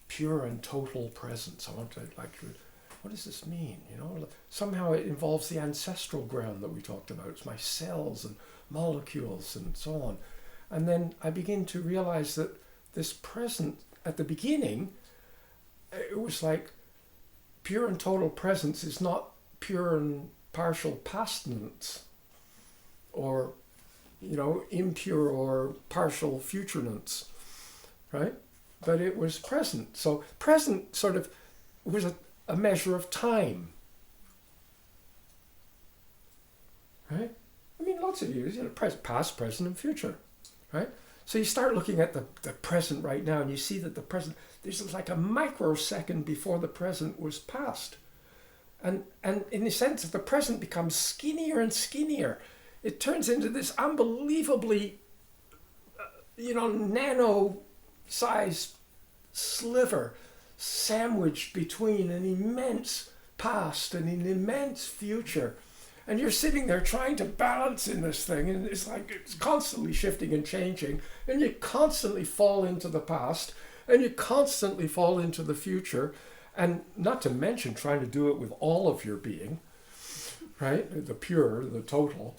Speaker 1: pure and total presence. I want to, what does this mean? Somehow it involves the ancestral ground that we talked about. It's my cells and molecules and so on. And then I begin to realize that this present, at the beginning, it was like pure and total presence is not pure and partial past tense or, impure or partial future tense, right? But it was present. So present sort of was a measure of time, right? I mean, lots of years, past, present, and future, right? So you start looking at the present right now and you see that the present, there's like a microsecond before the present was past. And in the sense that the present becomes skinnier and skinnier. It turns into this unbelievably, nano-sized sliver sandwiched between an immense past and an immense future. And you're sitting there trying to balance in this thing, and it's like it's constantly shifting and changing, and you constantly fall into the past, and you constantly fall into the future, and not to mention trying to do it with all of your being, right? The pure, the total,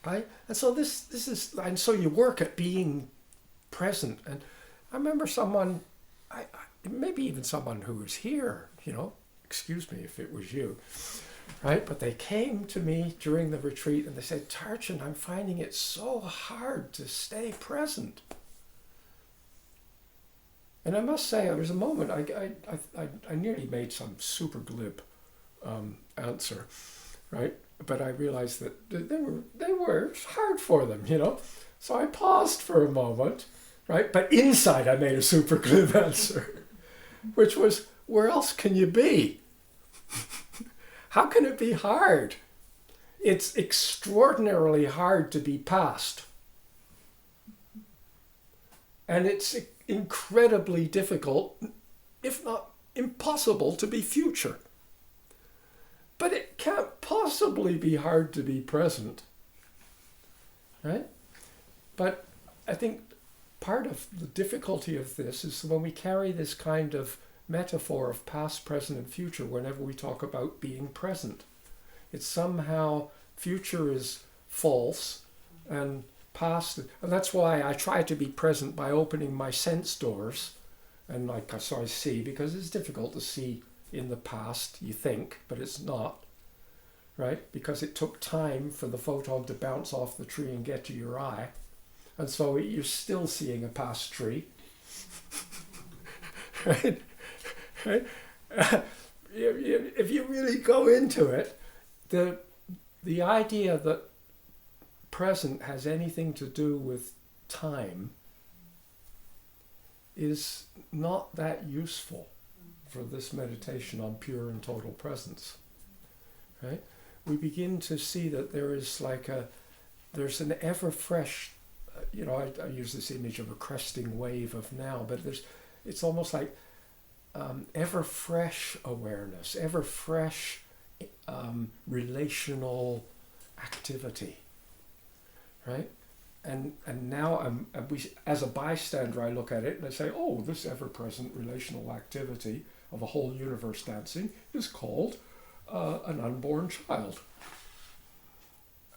Speaker 1: right? And so this is, and so you work at being present. And I remember someone, maybe even someone who was here, excuse me if it was you, right? But they came to me during the retreat and they said, Tarchin, I'm finding it so hard to stay present. And I must say, there was a moment, I nearly made some super glib answer, right? But I realized that they were hard for them, So I paused for a moment, right? But inside I made a super glib answer, which was, where else can you be? How can it be hard? It's extraordinarily hard to be past. And it's incredibly difficult, if not impossible, to be future. But it can't possibly be hard to be present. Right? But I think part of the difficulty of this is when we carry this kind of metaphor of past, present, and future whenever we talk about being present. It's somehow future is false and past, and that's why I try to be present by opening my sense doors, and like so I see, because it's difficult to see in the past, you think, but it's not, right? Because it took time for the photon to bounce off the tree and get to your eye, and so you're still seeing a past tree, right? Right? If you really go into it, the idea that present has anything to do with time is not that useful for this meditation on pure and total presence, right? We begin to see that there is there's an ever fresh, I use this image of a cresting wave of now, but it's almost like ever fresh awareness, ever fresh relational activity, right? And now as a bystander, I look at it and I say, oh, this ever-present relational activity of a whole universe dancing is called an unborn child.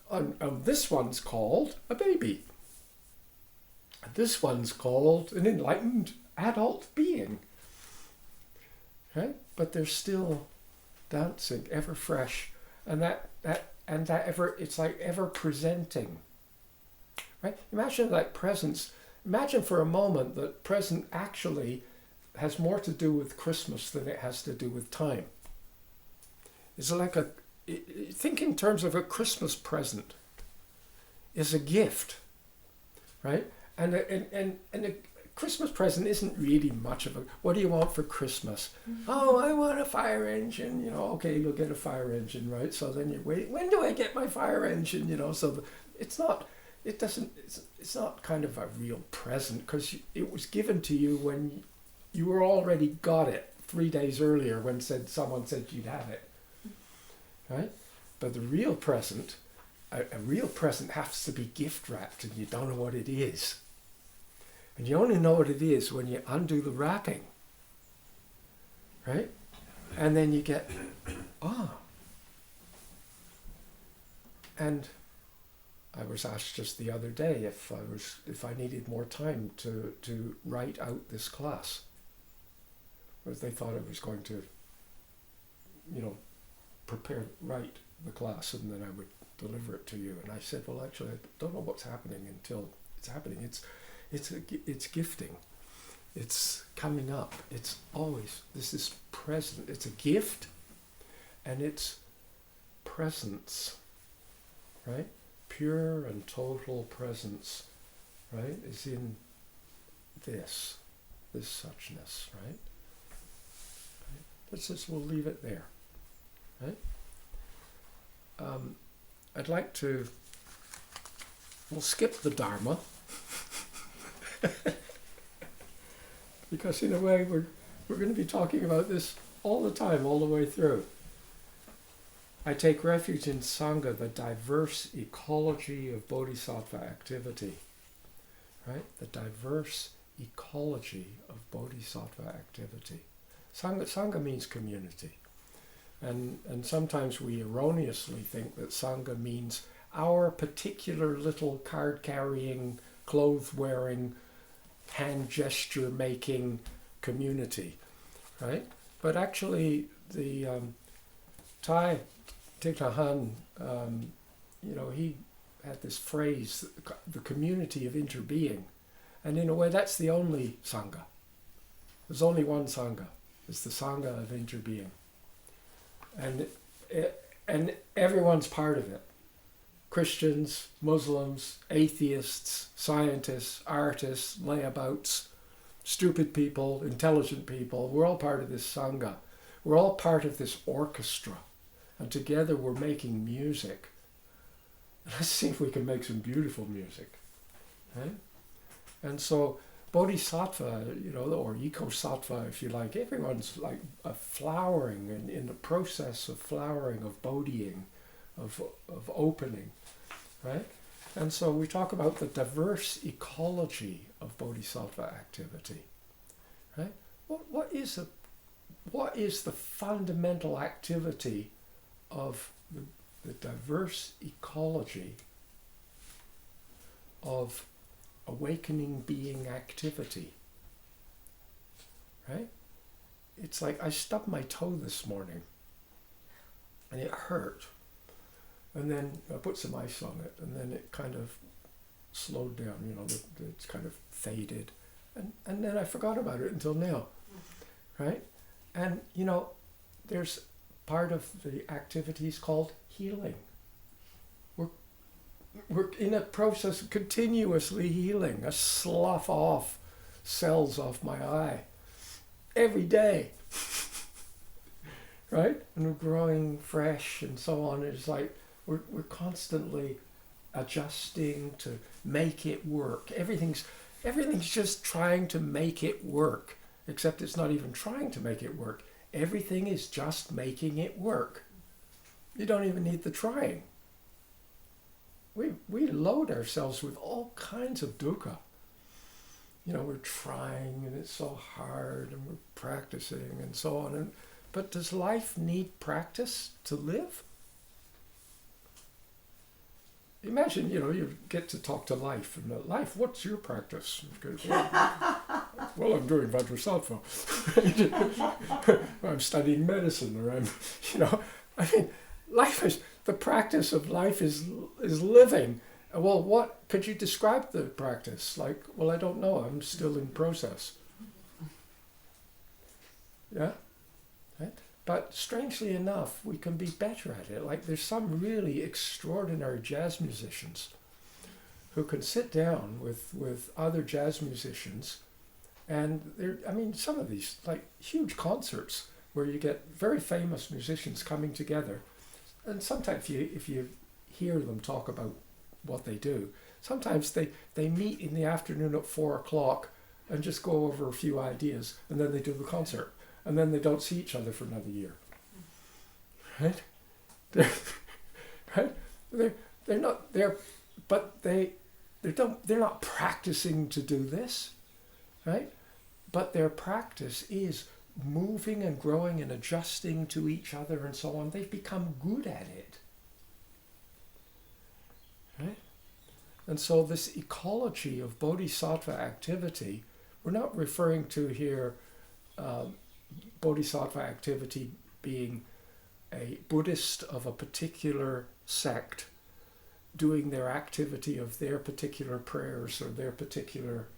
Speaker 1: And this one's called a baby. And this one's called an enlightened adult being. Right? But they're still dancing, ever fresh, and that ever, it's like ever presenting. Right? Imagine that presence. Imagine for a moment that present actually has more to do with Christmas than it has to do with time. It's like think in terms of a Christmas present is a gift, right? And a Christmas present isn't really much of a, what do you want for Christmas? Mm-hmm. Oh, I want a fire engine, okay, you'll get a fire engine, right? So then you wait, when do I get my fire engine, so it's not kind of a real present because it was given to you when you were already got it 3 days earlier when someone said you'd have it, right? But the real present, a real present has to be gift wrapped and you don't know what it is. And you only know what it is when you undo the wrapping, right? And then you get, And I was asked just the other day if I needed more time to write out this class. But they thought I was going to, write the class and then I would deliver it to you. And I said, well, actually, I don't know what's happening until it's happening. It's gifting. It's coming up. It's always, this is present. It's a gift and it's presence, right? Pure and total presence, right, is in this suchness, right? We'll leave it there, right? I'd like to, we'll skip the Dharma, because in a way we're going to be talking about this all the time, all the way through. I take refuge in Sangha, the diverse ecology of bodhisattva activity. Right? The diverse ecology of bodhisattva activity. Sangha means community. And sometimes we erroneously think that Sangha means our particular little card-carrying, clothes-wearing, hand gesture-making community. Right? But actually, the Thich Nhat Hanh, he had this phrase, the community of interbeing. And in a way, that's the only Sangha. There's only one Sangha. It's the Sangha of interbeing. And everyone's part of it. Christians, Muslims, atheists, scientists, artists, layabouts, stupid people, intelligent people, we're all part of this Sangha. We're all part of this orchestra. And together we're making music. Let's see if we can make some beautiful music. Right? And so bodhisattva, or eco-sattva, if you like, everyone's like a flowering and in the process of flowering, of bodhying, of opening. Right? And so we talk about the diverse ecology of bodhisattva activity. Right? What is the fundamental activity of the diverse ecology of awakening being activity, right? It's like I stubbed my toe this morning and it hurt. And then I put some ice on it and then it kind of slowed down, it's kind of faded. And then I forgot about it until now, right? And, there's part of the activities called healing. We're in a process of continuously healing. I slough off cells off my eye every day, right? And we're growing fresh and so on. It's like we're constantly adjusting to make it work. Everything's just trying to make it work, except it's not even trying to make it work. Everything is just making it work. You don't even need the trying. We load ourselves with all kinds of dukkha. We're trying and it's so hard and we're practicing and so on. But does life need practice to live? Imagine, you get to talk to life. And life, what's your practice? Well, I'm doing Vajrasattva. I'm studying medicine, or life is, the practice of life is living. Well, what, could you describe the practice? I don't know, I'm still in process. Yeah? Right? But strangely enough, we can be better at it. There's some really extraordinary jazz musicians who can sit down with other jazz musicians, and some of these huge concerts where you get very famous musicians coming together, and sometimes if you hear them talk about what they do, sometimes they meet in the afternoon at 4:00 and just go over a few ideas, and then they do the concert. And then they don't see each other for another year, right? Right? They're not practicing to do this, right? But their practice is moving and growing and adjusting to each other and so on. They've become good at it, right? And so this ecology of bodhisattva activity, we're not referring to here bodhisattva activity being a Buddhist of a particular sect doing their activity of their particular prayers or their particular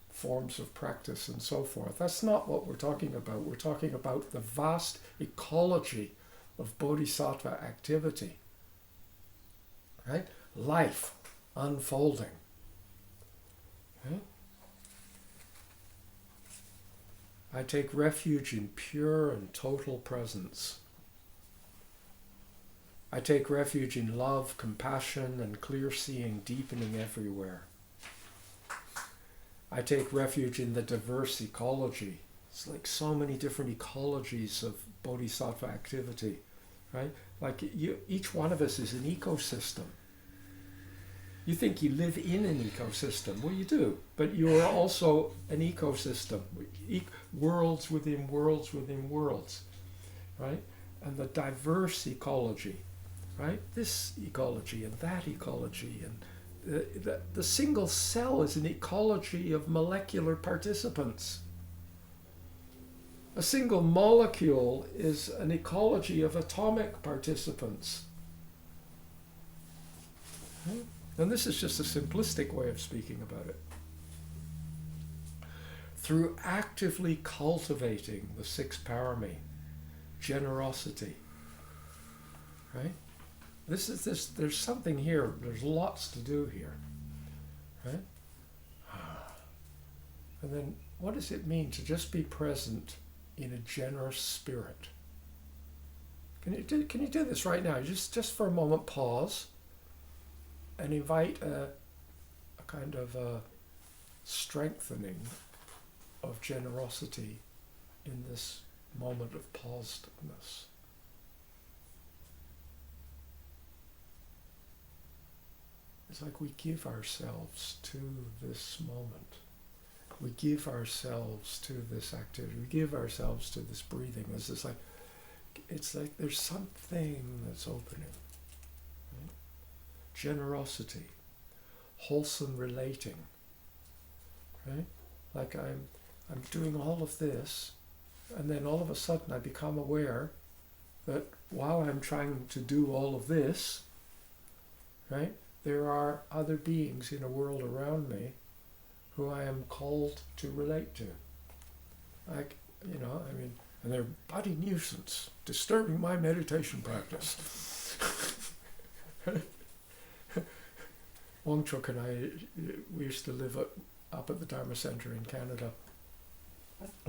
Speaker 1: forms of practice and so forth. That's not what we're talking about. We're talking about the vast ecology of bodhisattva activity, right? Life unfolding. Right? I take refuge in pure and total presence. I take refuge in love, compassion, and clear seeing deepening everywhere. I take refuge in the diverse ecology. It's like so many different ecologies of bodhisattva activity, right? Each one of us is an ecosystem. You think you live in an ecosystem. Well, you do, but you are also an ecosystem. Worlds within worlds within worlds, right? And the diverse ecology, right? This ecology and that ecology. And the single cell is an ecology of molecular participants. A single molecule is an ecology of atomic participants. Right? And this is just a simplistic way of speaking about it. Through actively cultivating the six parami, generosity, right? There's something here, there's lots to do here, right? And then what does it mean to just be present in a generous spirit? Can you do this right now? Just for a moment, pause and invite a kind of a strengthening of generosity in this moment of pausedness. It's like we give ourselves to this moment. We give ourselves to this activity. We give ourselves to this breathing. It's like there's something that's opening. Right? Generosity. wholesome relating, right? Like I'm doing all of this, and then all of a sudden I become aware that while I'm trying to do all of this, right, there are other beings in a world around me who I am called to relate to. Like, and they're bloody nuisance, disturbing my meditation practice. Wong Chuk and I, we used to live up at the Dharma Center in Canada.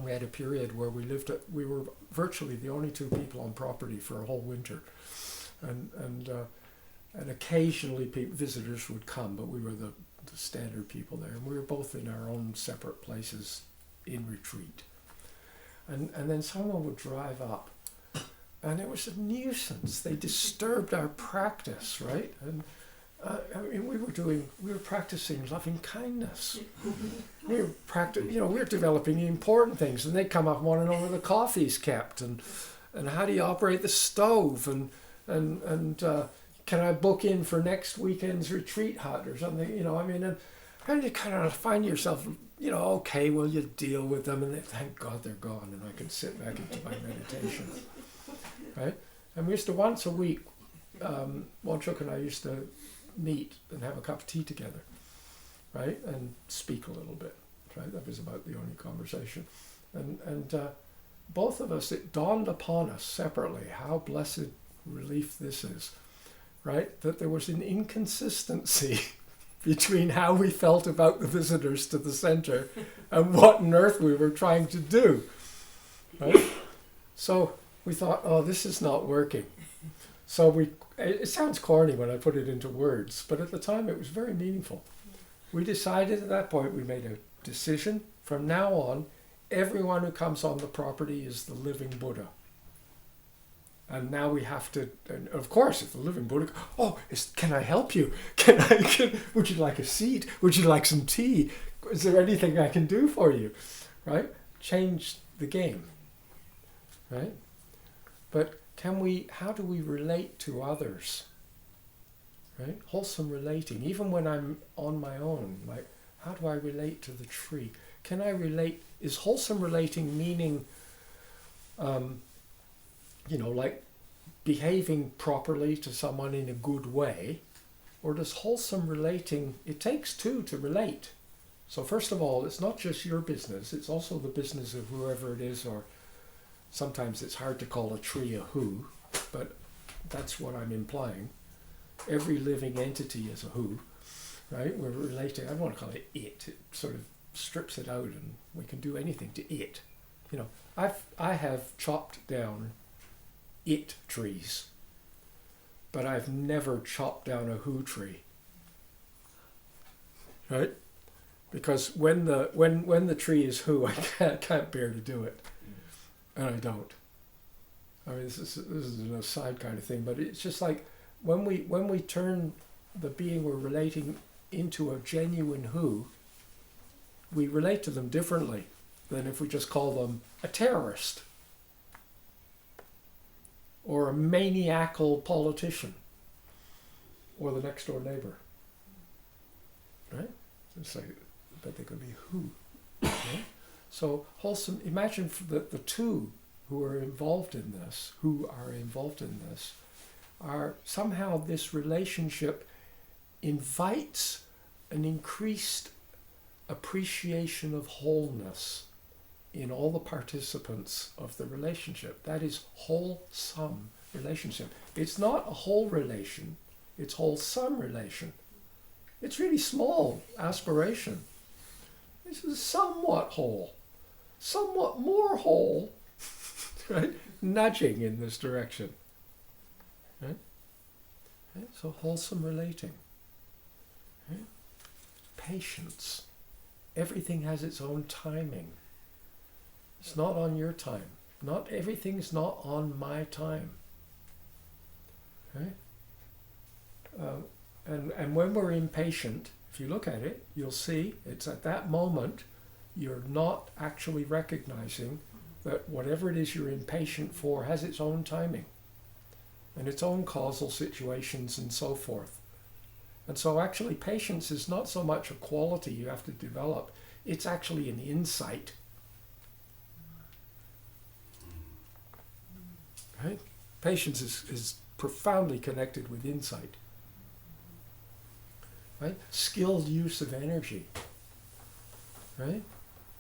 Speaker 1: We had a period where we were virtually the only two people on property for a whole winter. And occasionally visitors would come, but we were the standard people there. And we were both in our own separate places in retreat. And then someone would drive up, and it was a nuisance. They disturbed our practice, right? And we were practicing loving kindness. We were developing the important things, and they come up and want to know where the coffee's kept, and how do you operate the stove, and can I book in for next weekend's retreat hut or something? And you kind of find yourself, okay, well, you deal with them, and thank God they're gone, and I can sit back into my meditation, right? And we used to once a week, Wong Chuk and I used to meet and have a cup of tea together, right, and speak a little bit, right? That was about the only conversation, and both of us, it dawned upon us separately how blessed relief this is, right? That there was an inconsistency between how we felt about the visitors to the center and what on earth we were trying to do, right? So we thought, oh, this is not working. So it sounds corny when I put it into words, but at the time it was very meaningful. We decided at that point, we made a decision, from now on, everyone who comes on the property is the living Buddha. And now we have to, and of course, if the living Buddha, can I help you? Would you like a seat? Would you like some tea? Is there anything I can do for you? Right? Change the game. Right? But how do we relate to others? Right? Wholesome relating. Even when I'm on my own, like, how do I relate to the tree? Can I relate? Is wholesome relating meaning, like behaving properly to someone in a good way? Or does wholesome relating, it takes two to relate. So first of all, it's not just your business, it's also the business of whoever it is, or sometimes it's hard to call a tree a who, but that's what I'm implying. Every living entity is a who, right? We're relating, I don't want to call it it. It sort of strips it out, and we can do anything to it. I have chopped down it trees, but I've never chopped down a who tree, right? Because when the tree is who, I can't bear to do it, and I don't. I mean, this is an aside kind of thing, but it's just like when we turn the being we're relating into a genuine who, we relate to them differently than if we just call them a terrorist or a maniacal politician or the next door neighbor, right? It's like, but they could be who. Right? So wholesome. Imagine the two who are involved in this, are somehow this relationship invites an increased appreciation of wholeness in all the participants of the relationship. That is wholesome relationship. It's not a whole relation, it's wholesome relation. It's really small aspiration. This is somewhat whole, somewhat more whole, right? Nudging in this direction. Right? Right? So wholesome relating. Right? Patience. Everything has its own timing. It's not on your time. Not everything's not on my time. Right? And when we're impatient, if you look at it, you'll see it's at that moment you're not actually recognizing that whatever it is you're impatient for has its own timing and its own causal situations and so forth. And so actually patience is not so much a quality you have to develop, it's actually an insight. Right? Patience is profoundly connected with insight. Right? Skilled use of energy. Right?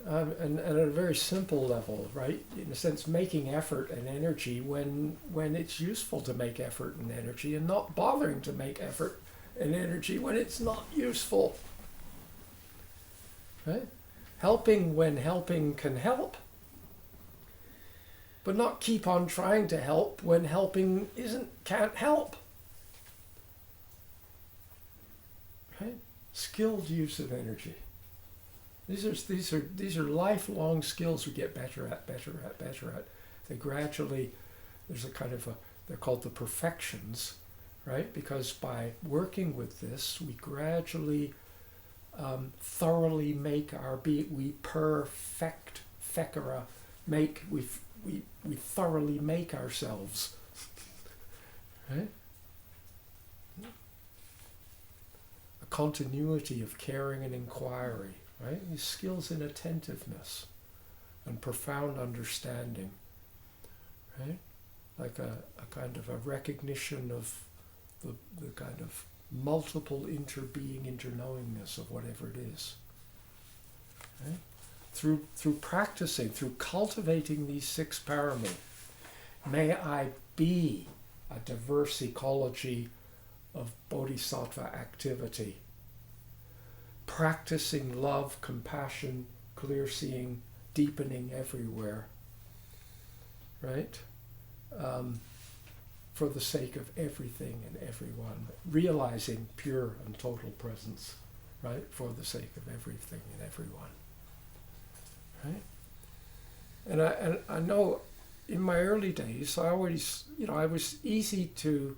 Speaker 1: And at a very simple level, right? In a sense, making effort and energy when it's useful to make effort and energy, and not bothering to make effort and energy when it's not useful. Right? Helping when helping can help, but not keep on trying to help when helping can't help. Right? Skilled use of energy. These are lifelong skills we get better at. They gradually, there's a kind of they're called the perfections, right? Because by working with this, we gradually thoroughly make we thoroughly make ourselves, right? A continuity of caring and inquiry. Right? These skills in attentiveness and profound understanding, right? Like a kind of a recognition of the kind of multiple interknowingness of whatever it is. Right? Through practicing, through cultivating these 6 parami, may I be a diverse ecology of bodhisattva activity, practicing love, compassion, clear seeing, deepening everywhere, right? For the sake of everything and everyone, realizing pure and total presence, right? For the sake of everything and everyone, right? And I know in my early days, I always, I was easy to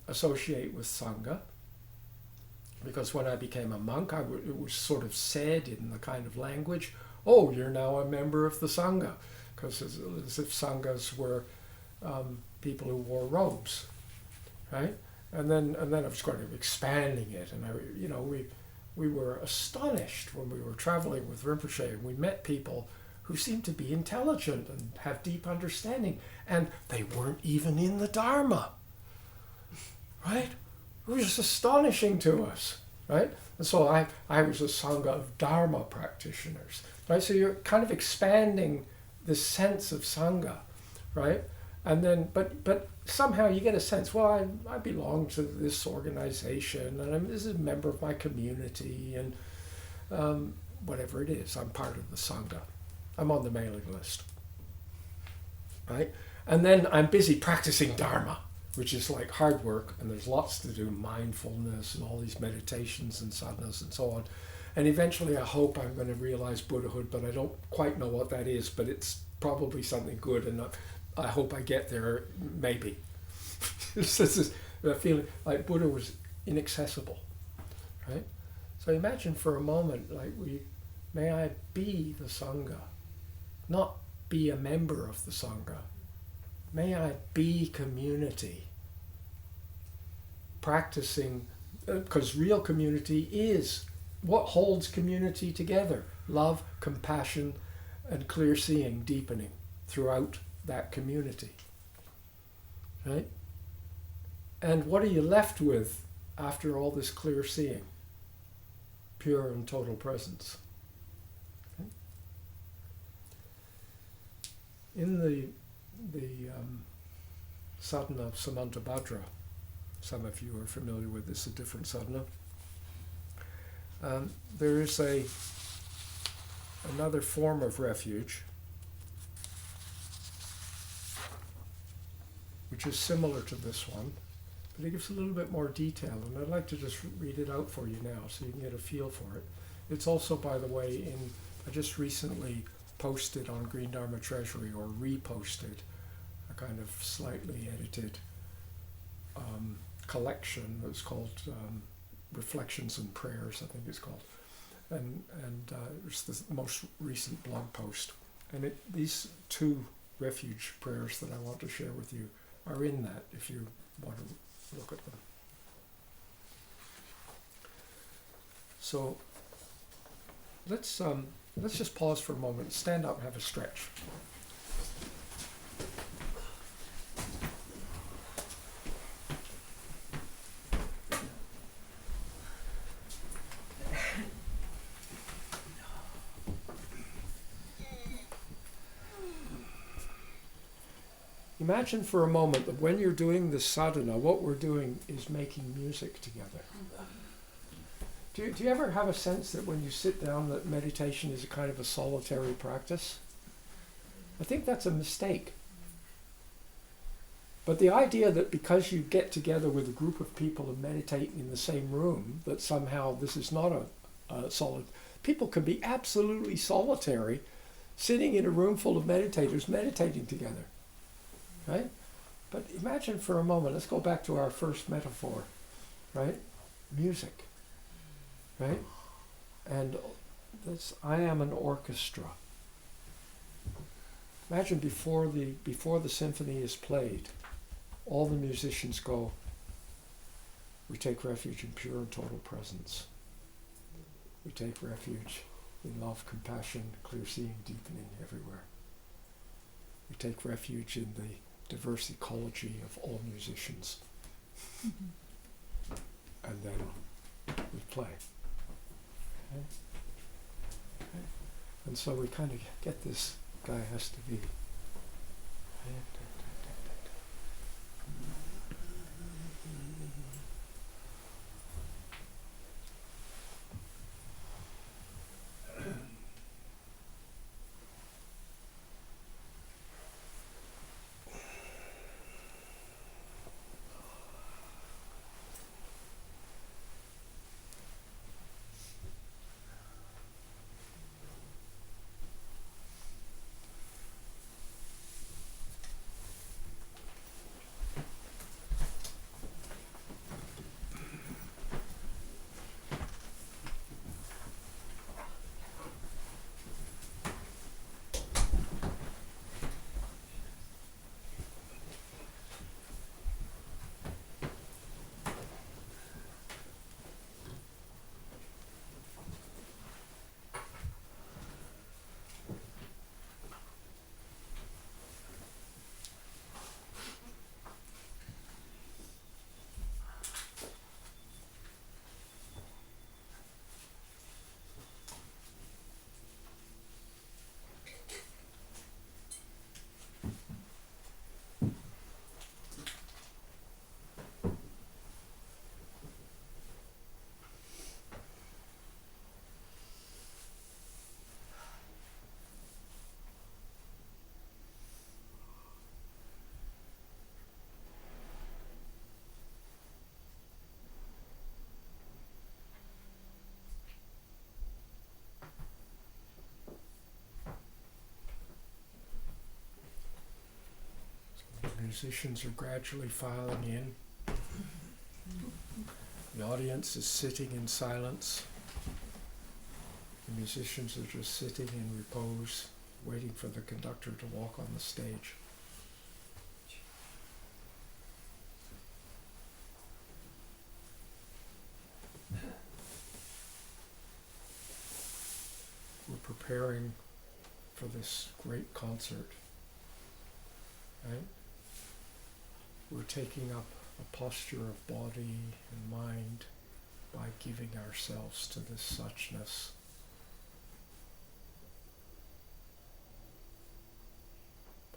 Speaker 1: associate with Sangha. Because when I became a monk, it was sort of said in the kind of language, oh, you're now a member of the Sangha. Because as if Sanghas were people who wore robes, right? And then I was kind of expanding it. And we were astonished when we were traveling with Rinpoche, and we met people who seemed to be intelligent and have deep understanding. And they weren't even in the Dharma, right? It was just astonishing to us, right? And so I was a Sangha of Dharma practitioners, right? So you're kind of expanding the sense of Sangha, right? And then, but somehow you get a sense, well, I belong to this organization, and this is a member of my community, and whatever it is, I'm part of the Sangha. I'm on the mailing list, right? And then I'm busy practicing Dharma, which is like hard work, and there's lots to do, mindfulness and all these meditations and sadhanas and so on. And eventually I hope I'm going to realize Buddhahood, but I don't quite know what that is, but it's probably something good, and I hope I get there, maybe. This is the feeling like Buddha was inaccessible, right? So imagine for a moment, like may I be the Sangha, not be a member of the Sangha. May I be community, practicing, because real community is what holds community together. Love, compassion, and clear seeing, deepening throughout that community. Right? And what are you left with after all this clear seeing? Pure and total presence. Okay? In the sadhana of Samantabhadra, some of you are familiar with this, a different sadhana. There is another form of refuge which is similar to this one, but it gives a little bit more detail, and I'd like to just read it out for you now so you can get a feel for it. It's also, by the way, I just recently posted on Green Dharma Treasury, or reposted, a kind of slightly edited collection that's called Reflections and Prayers, I think it's called. And it's the most recent blog post. And these 2 refuge prayers that I want to share with you are in that, if you want to look at them. So let's just pause for a moment, stand up and have a stretch. Imagine for a moment that when you're doing this sadhana, what we're doing is making music together. Do you ever have a sense that when you sit down that meditation is a kind of a solitary practice? I think that's a mistake. But the idea that because you get together with a group of people and meditate in the same room, that somehow this is not a solid... People can be absolutely solitary, sitting in a room full of meditators, meditating together. Right? But imagine for a moment, let's go back to our first metaphor, right? Music, right? And this, I am an orchestra. Imagine before the symphony is played, all the musicians go, we take refuge in pure and total presence. We take refuge in love, compassion, clear seeing, deepening everywhere. We take refuge in the diverse ecology of all musicians. And then we play. Okay? Okay? And so we kind of get this guy has to be. Musicians are gradually filing in. The audience is sitting in silence. The musicians are just sitting in repose, waiting for the conductor to walk on the stage. We're preparing for this great concert, right? We're taking up a posture of body and mind by giving ourselves to this suchness.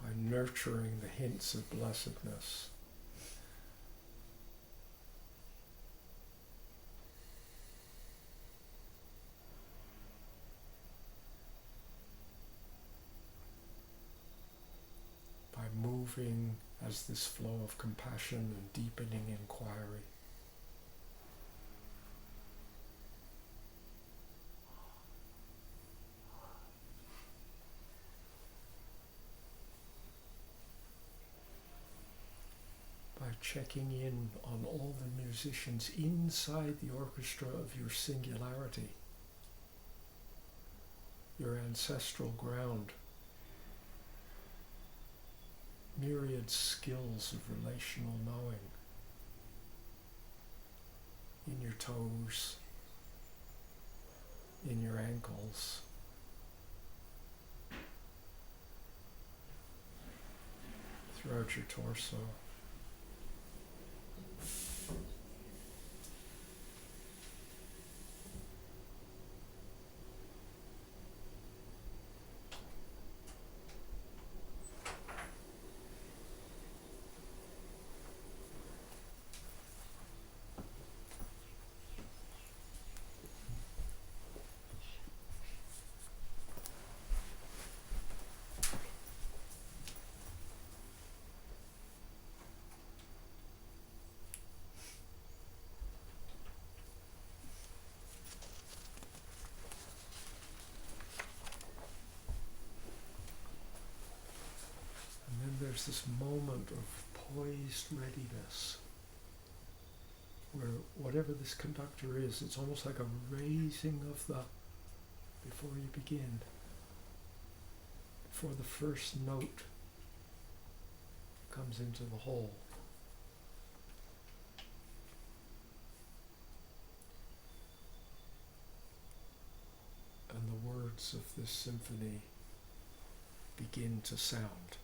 Speaker 1: By nurturing the hints of blessedness. By moving as this flow of compassion and deepening inquiry. By checking in on all the musicians inside the orchestra of your singularity, your ancestral ground. Myriad skills of relational knowing in your toes, in your ankles. Throughout your torso. There's this moment of poised readiness where whatever this conductor is, it's almost like a raising of the, before you begin, before the first note comes into the whole. And the words of this symphony begin to sound.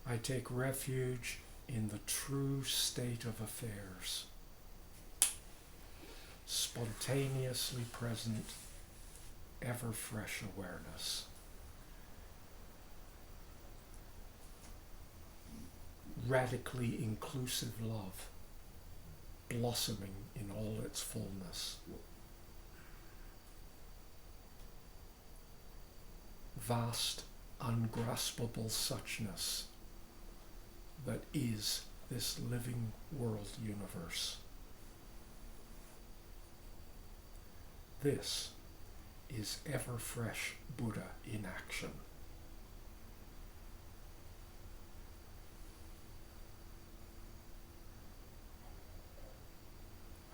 Speaker 1: I take refuge in the true state of affairs, spontaneously present, ever fresh awareness. Radically inclusive love, blossoming in all its fullness. Vast, ungraspable suchness that is this living world universe. This is ever fresh Buddha in action.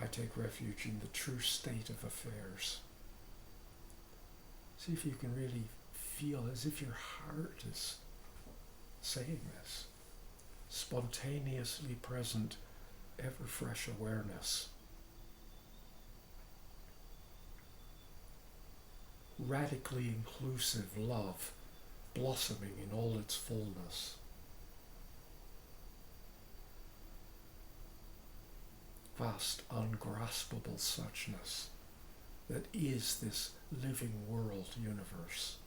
Speaker 1: I take refuge in the true state of affairs. See if you can really feel as if your heart is saying this. Spontaneously present, ever fresh awareness. Radically inclusive love, blossoming in all its fullness. Vast, ungraspable suchness that is this living world universe.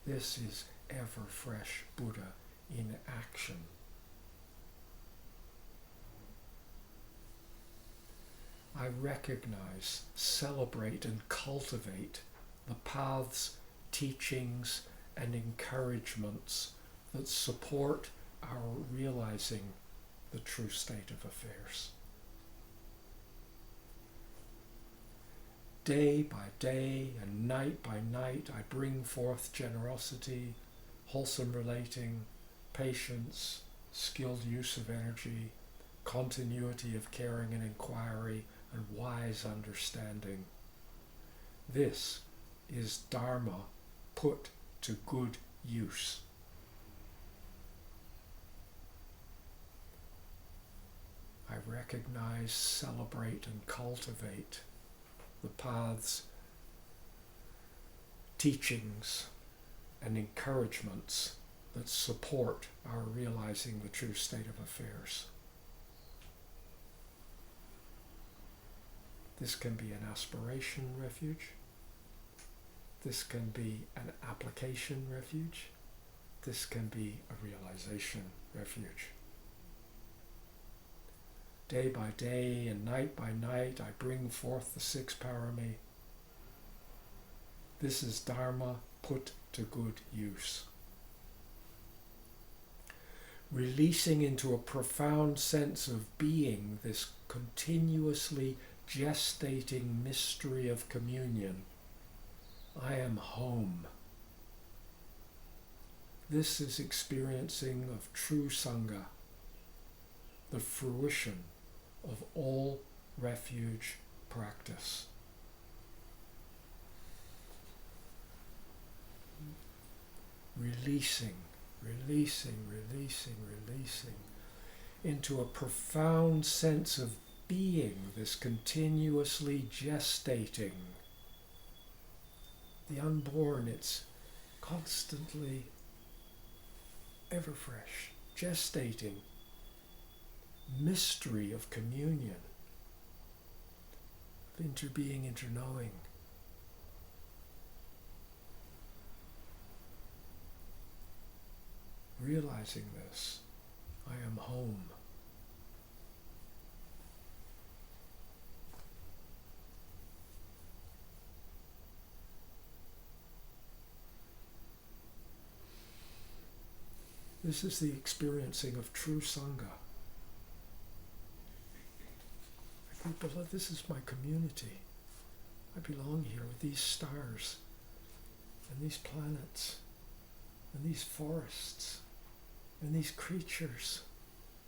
Speaker 1: This is ever fresh Buddha in action. I recognize, celebrate and cultivate the paths, teachings and encouragements that support our realizing the true state of affairs. Day by day and night by night I bring forth generosity, wholesome relating, patience, skilled use of energy, continuity of caring and inquiry, and wise understanding. This is Dharma put to good use. I recognize, celebrate, and cultivate the paths, teachings, and encouragements that support our realizing the true state of affairs. This can be an aspiration refuge. This can be an application refuge. This can be a realization refuge. Day by day and night by night I bring forth the six parami. This is Dharma put to good use. Releasing into a profound sense of being this continuously gestating mystery of communion. I am home. This is experiencing of true Sangha, the fruition of all refuge practice. Releasing, releasing, releasing, releasing into a profound sense of being, this continuously gestating the unborn, it's constantly ever fresh, gestating, mystery of communion, of interbeing, interknowing. Realizing this, I am home. This is the experiencing of true Sangha. I think, beloved, this is my community. I belong here with these stars and these planets and these forests and these creatures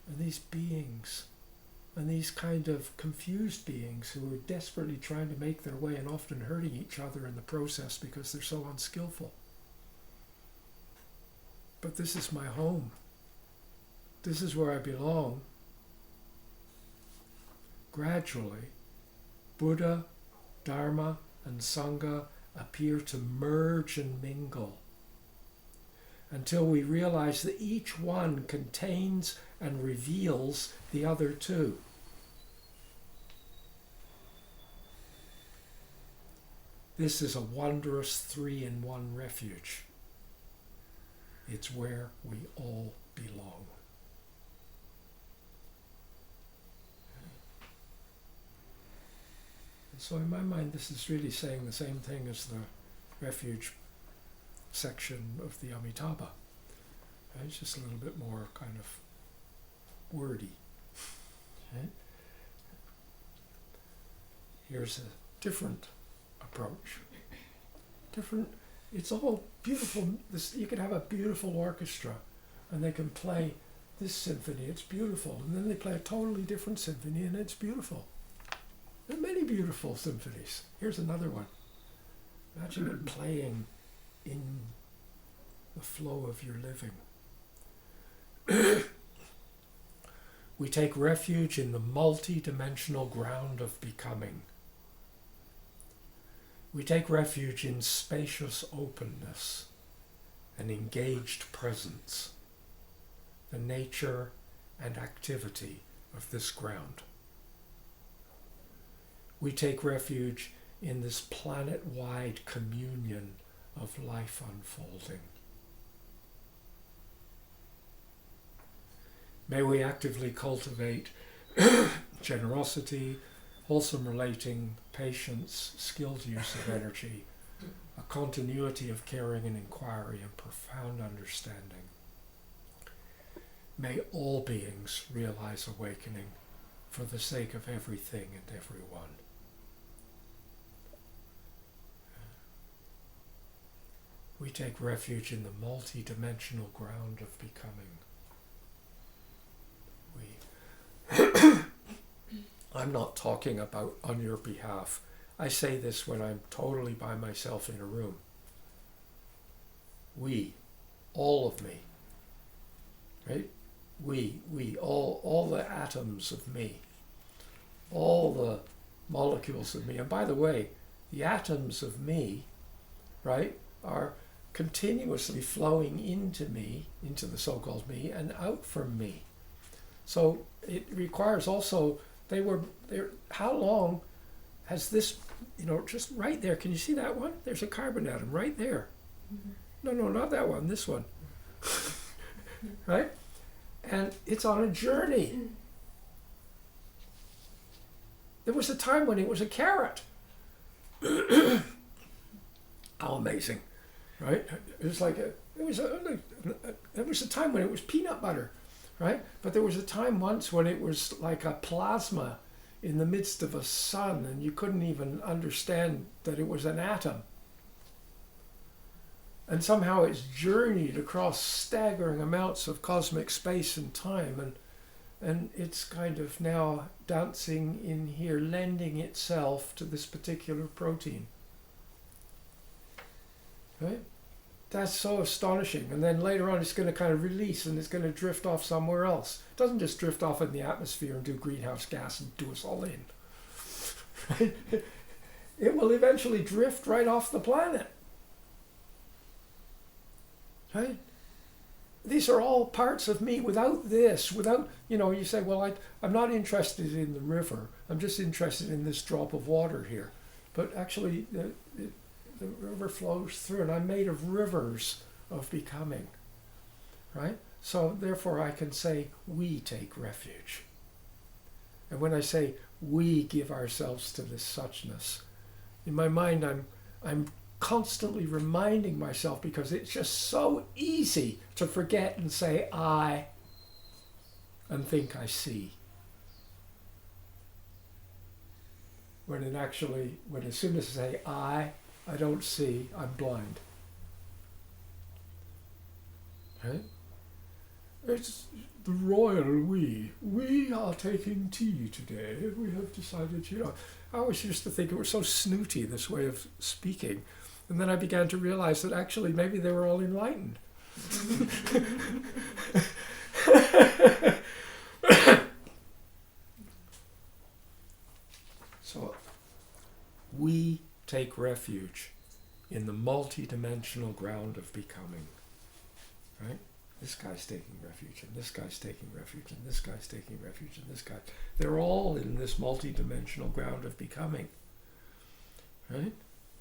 Speaker 1: and these beings and these kind of confused beings who are desperately trying to make their way and often hurting each other in the process because they're so unskillful. But this is my home. This is where I belong. Gradually, Buddha, Dharma, and Sangha appear to merge and mingle until we realize that each one contains and reveals the other two. This is a wondrous three-in-one refuge. It's where we all belong. And so in my mind, this is really saying the same thing as the refuge section of the Amitabha. Right? It's just a little bit more kind of wordy. Right? Here's a different approach. It's all beautiful. You could have a beautiful orchestra and they can play this symphony, it's beautiful. And then they play a totally different symphony and it's beautiful. There are many beautiful symphonies. Here's another one. Imagine it playing in the flow of your living. We take refuge in the multi-dimensional ground of becoming. We take refuge in spacious openness and engaged presence, the nature and activity of this ground. We take refuge in this planet-wide communion of life unfolding. May we actively cultivate generosity, wholesome relating, patience, skilled use of energy, a continuity of caring and inquiry, and profound understanding. May all beings realize awakening for the sake of everything and everyone. We take refuge in the multi-dimensional ground of becoming. I'm not talking about on your behalf. I say this when I'm totally by myself in a room. We, all of me, right? We, all the atoms of me, all the molecules of me. And by the way, the atoms of me, right, are continuously flowing into me, into the so-called me, and out from me. So it requires also, how long has this, just right there, can you see that one? There's a carbon atom right there. Mm-hmm. No, not that one, this one. Right? And it's on a journey. There was a time when it was a carrot. How amazing, right? It was like there was a time when it was peanut butter, right? But there was a time once when it was like a plasma in the midst of a sun, and you couldn't even understand that it was an atom. And somehow it's journeyed across staggering amounts of cosmic space and time, and it's kind of now dancing in here, lending itself to this particular protein. Right? That's so astonishing. And then later on it's going to kind of release and it's going to drift off somewhere else. It doesn't just drift off in the atmosphere and do greenhouse gas and do us all in. Right? It will eventually drift right off the planet. right? These are all parts of me. Without this, without, you say, well, I'm not interested in the river. I'm just interested in this drop of water here. But actually, the river flows through, and I'm made of rivers of becoming, right? So therefore I can say, we take refuge. And when I say, we give ourselves to this suchness, in my mind I'm constantly reminding myself, because it's just so easy to forget and say I and think I see. When as soon as I say I don't see, I'm blind. Right? It's the royal we. We are taking tea today. We have decided, I always used to think it was so snooty, this way of speaking. And then I began to realize that actually maybe they were all enlightened. So we take refuge in the multi-dimensional ground of becoming. Right? This guy's taking refuge, and this guy's taking refuge, and this guy's taking refuge, and this guy. They're all in this multi-dimensional ground of becoming. Right?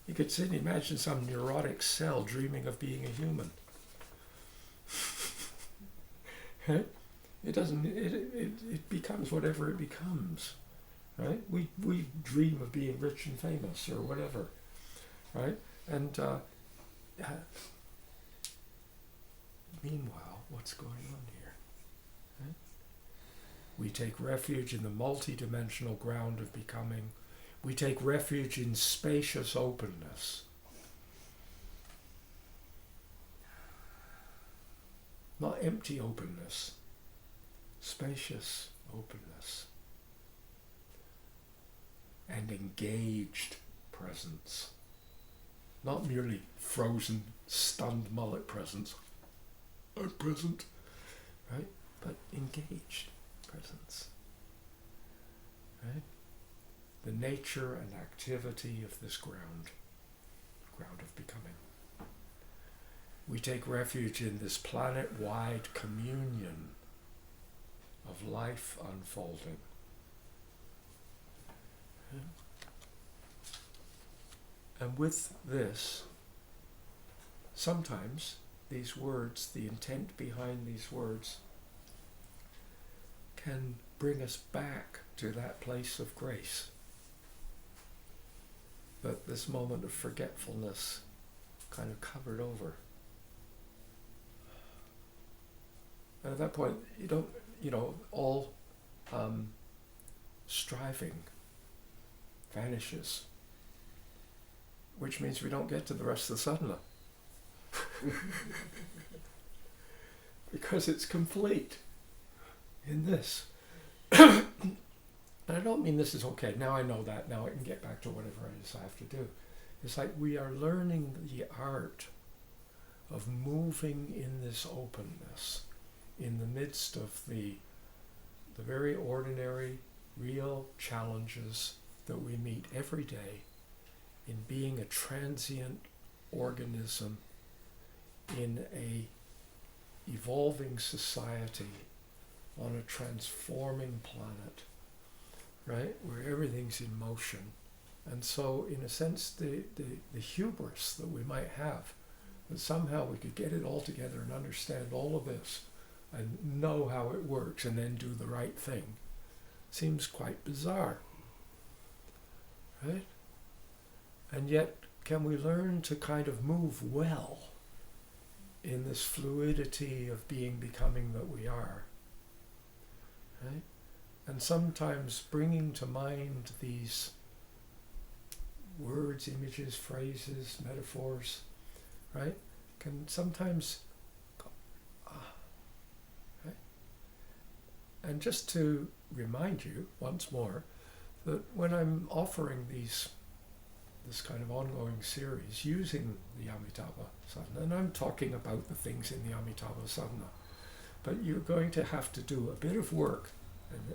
Speaker 1: You could sit and imagine some neurotic cell dreaming of being a human. Right? It becomes whatever it becomes. Right? We dream of being rich and famous or whatever. Right? And meanwhile, what's going on here? Right? We take refuge in the multi-dimensional ground of becoming. We take refuge in spacious openness. Not empty openness. Spacious openness. And engaged presence. Not merely frozen, stunned mullet presence. I'm present. Right? But engaged presence. Right? The nature and activity of this ground of becoming. We take refuge in this planet-wide communion of life unfolding. Yeah. And with this, sometimes these words, the intent behind these words, can bring us back to that place of grace. But this moment of forgetfulness kind of covered over. And at that point, all striving vanishes, which means we don't get to the rest of the sadhana. Because it's complete in this. And I don't mean this is okay, now I know that, now I can get back to whatever it is I have to do. It's like we are learning the art of moving in this openness in the midst of the very ordinary, real challenges that we meet every day in being a transient organism in a evolving society on a transforming planet. Right, where everything's in motion. And so, in a sense, the hubris that we might have, that somehow we could get it all together and understand all of this, and know how it works, and then do the right thing, seems quite bizarre. Right? And yet, can we learn to kind of move well in this fluidity of being, becoming that we are? Right? And sometimes bringing to mind these words, images, phrases, metaphors, right, can sometimes go, right? And just to remind you once more that when I'm offering this kind of ongoing series using the Amitabha Sadhana, and I'm talking about the things in the Amitabha Sadhana, but you're going to have to do a bit of work.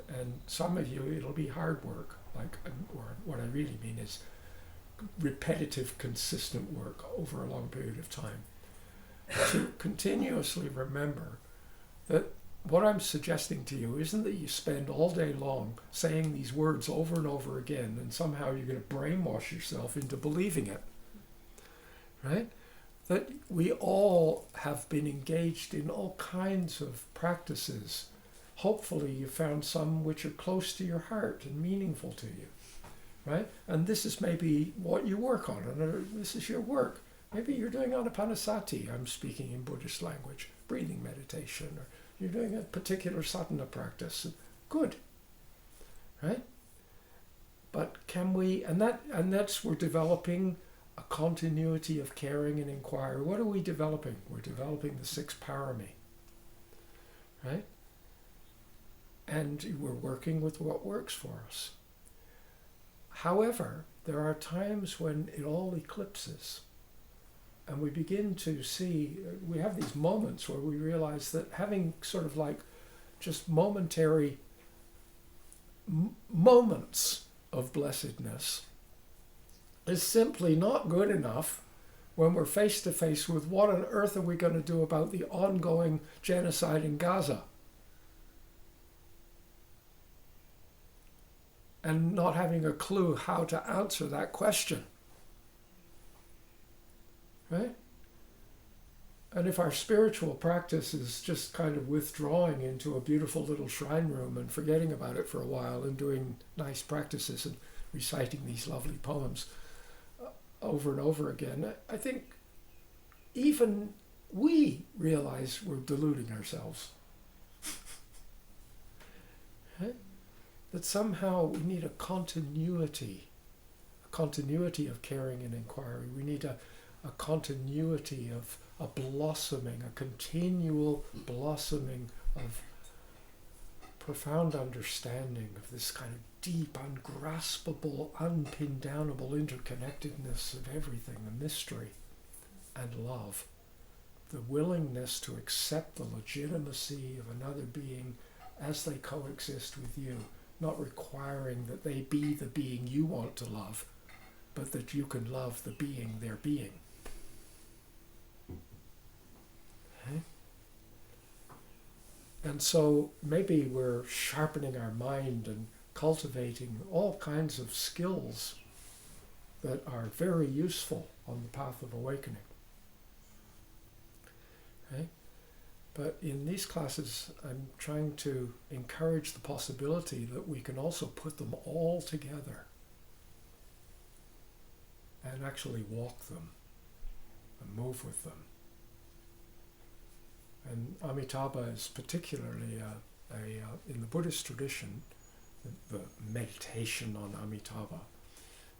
Speaker 1: And some of you, it'll be hard work, or what I really mean is repetitive, consistent work over a long period of time. to continuously remember that what I'm suggesting to you isn't that you spend all day long saying these words over and over again and somehow you're going to brainwash yourself into believing it, right? That we all have been engaged in all kinds of practices. Hopefully you found some which are close to your heart and meaningful to you, right? And this is maybe what you work on, and this is your work. Maybe you're doing anapanasati, I'm speaking in Buddhist language, breathing meditation, or you're doing a particular sadhana practice. Good, right? But can we, and that's we're developing a continuity of caring and inquiry. What are we developing? We're developing the 6 parami, right? And we're working with what works for us. However, there are times when it all eclipses. And we begin to see, we have these moments where we realize that having sort of like just momentary moments of blessedness is simply not good enough when we're face to face with what on earth are we going to do about the ongoing genocide in Gaza? And not having a clue how to answer that question. Right? And if our spiritual practice is just kind of withdrawing into a beautiful little shrine room and forgetting about it for a while and doing nice practices and reciting these lovely poems over and over again, I think even we realize we're deluding ourselves. Right? That somehow we need a continuity of caring and inquiry. We need a continuity of a blossoming, a continual blossoming of profound understanding of this kind of deep, ungraspable, unpin-downable interconnectedness of everything, the mystery and love, the willingness to accept the legitimacy of another being as they coexist with you, not requiring that they be the being you want to love, but that you can love the being they're being. Okay? And so maybe we're sharpening our mind and cultivating all kinds of skills that are very useful on the path of awakening. Okay? But in these classes, I'm trying to encourage the possibility that we can also put them all together and actually walk them and move with them. And Amitabha is particularly in the Buddhist tradition, the meditation on Amitabha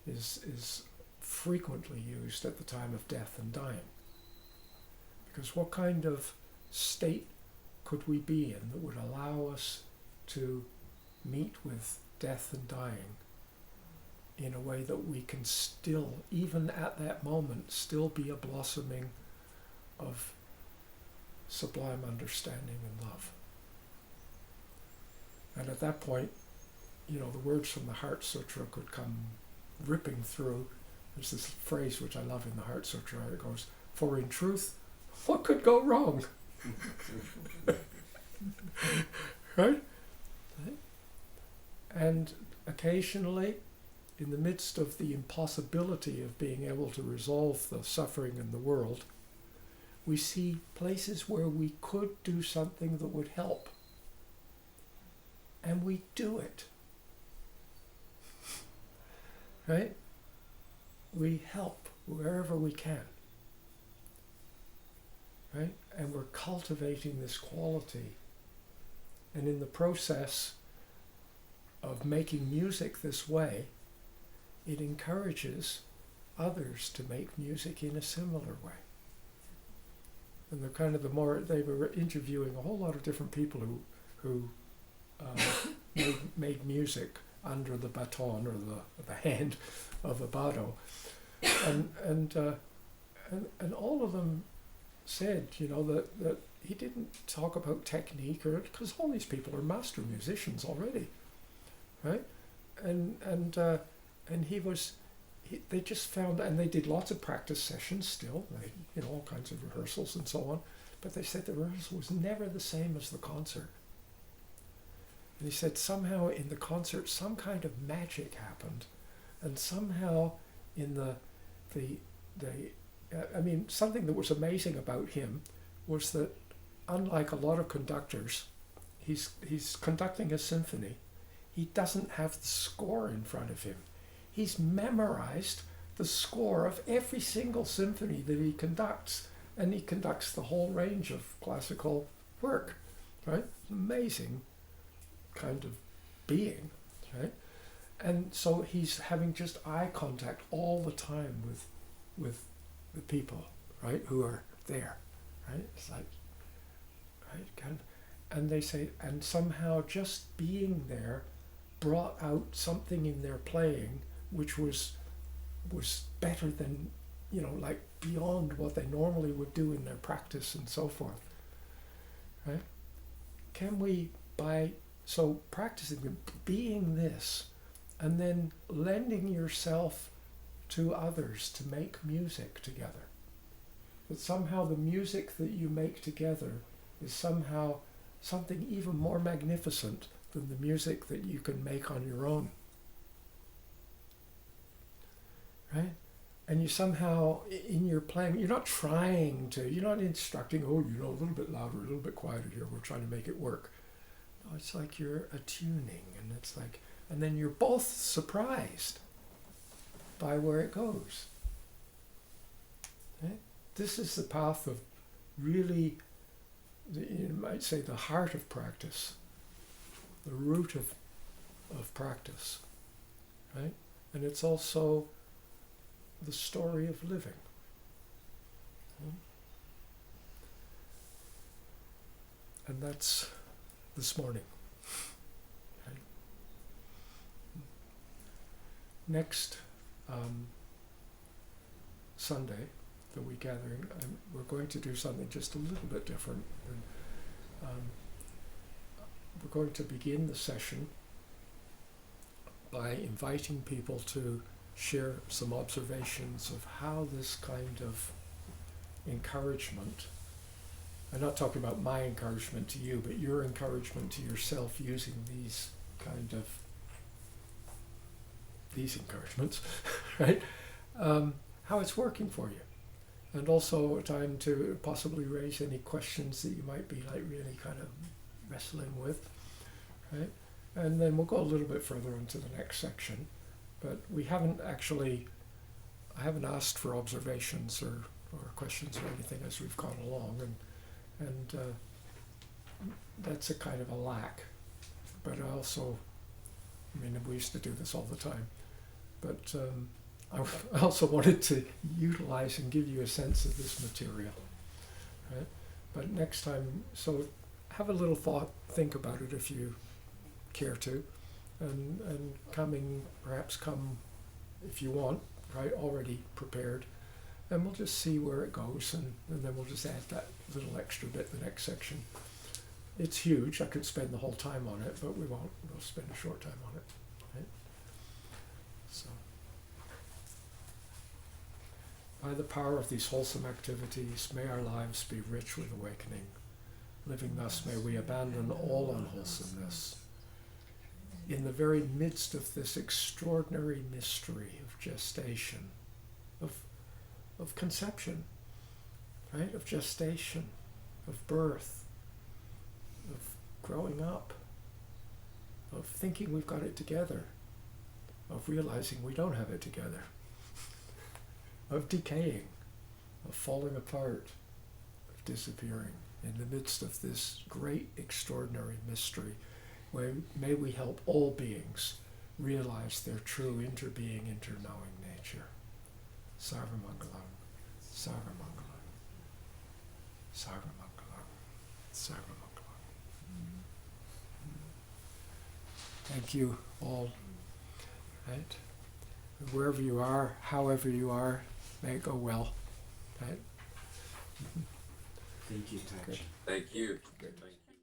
Speaker 1: is frequently used at the time of death and dying. Because what kind of state could we be in that would allow us to meet with death and dying in a way that we can still, even at that moment, still be a blossoming of sublime understanding and love. And at that point, the words from the Heart Sutra could come ripping through. There's this phrase which I love in the Heart Sutra. It goes, "For in truth, what could go wrong?" Right? And occasionally, in the midst of the impossibility of being able to resolve the suffering in the world, we see places where we could do something that would help. And we do it. Right? We help wherever we can. Right? And we're cultivating this quality. And in the process of making music this way, it encourages others to make music in a similar way. And they were interviewing a whole lot of different people who made music under the baton or the hand of a Bado, and all of them said, that he didn't talk about technique, or because all these people are master musicians already, right? And he was they just found, and they did lots of practice sessions still, all kinds of rehearsals and so on, but they said the rehearsal was never the same as the concert. And he said somehow in the concert some kind of magic happened, and somehow in something that was amazing about him was that, unlike a lot of conductors, he's conducting a symphony. He doesn't have the score in front of him. He's memorized the score of every single symphony that he conducts, and he conducts the whole range of classical work, right? Amazing kind of being, right? And so he's having just eye contact all the time with the people, right, who are there, right? It's like, right, and they say, and somehow just being there brought out something in their playing which was better than, like beyond what they normally would do in their practice and so forth, right? Can we, so practicing, being this, and then lending yourself to others to make music together, that somehow the music that you make together is somehow something even more magnificent than the music that you can make on your own, right? And you somehow, in your playing, you're not instructing, a little bit louder, a little bit quieter here, we're trying to make it work. No, it's like you're attuning, and it's like, and then you're both surprised by where it goes. Right? This is the path of really, you might say, the heart of practice, the root of practice, right? And it's also the story of living. And that's this morning. Okay. Next Sunday, the week gathering, we're going to do something just a little bit different. We're going to begin the session by inviting people to share some observations of how this kind of encouragement, I'm not talking about my encouragement to you, but your encouragement to yourself using these encouragements, right? How it's working for you. And also a time to possibly raise any questions that you might be really kind of wrestling with, right? And then we'll go a little bit further into the next section. But I haven't asked for observations or questions or anything as we've gone along, and that's a kind of a lack. But we used to do this all the time. But I also wanted to utilize and give you a sense of this material, right? But next time, so have a little think about it if you care to. And perhaps come if you want, right, already prepared, and we'll just see where it goes, and then we'll just add that little extra bit the next section. It's huge. I could spend the whole time on it, but we won't. We'll spend a short time on it, right? So, by the power of these wholesome activities, may our lives be rich with awakening. Living thus, may we abandon all unwholesomeness. In the very midst of this extraordinary mystery of gestation, of conception, right? Of gestation, of birth, of growing up, of thinking we've got it together, of realizing we don't have it together, of decaying, of falling apart, of disappearing. In the midst of this great extraordinary mystery, may we help all beings realize their true interbeing, interknowing nature. Sarvamangalam, Sarvamangalam, Sarvamangalam, Sarvamangalam. Thank you all. Right? Wherever you are, however you are, may it go well. Right?
Speaker 3: Thank you, Taj.
Speaker 1: Good.
Speaker 3: Thank you.
Speaker 1: Good.
Speaker 3: Thank you.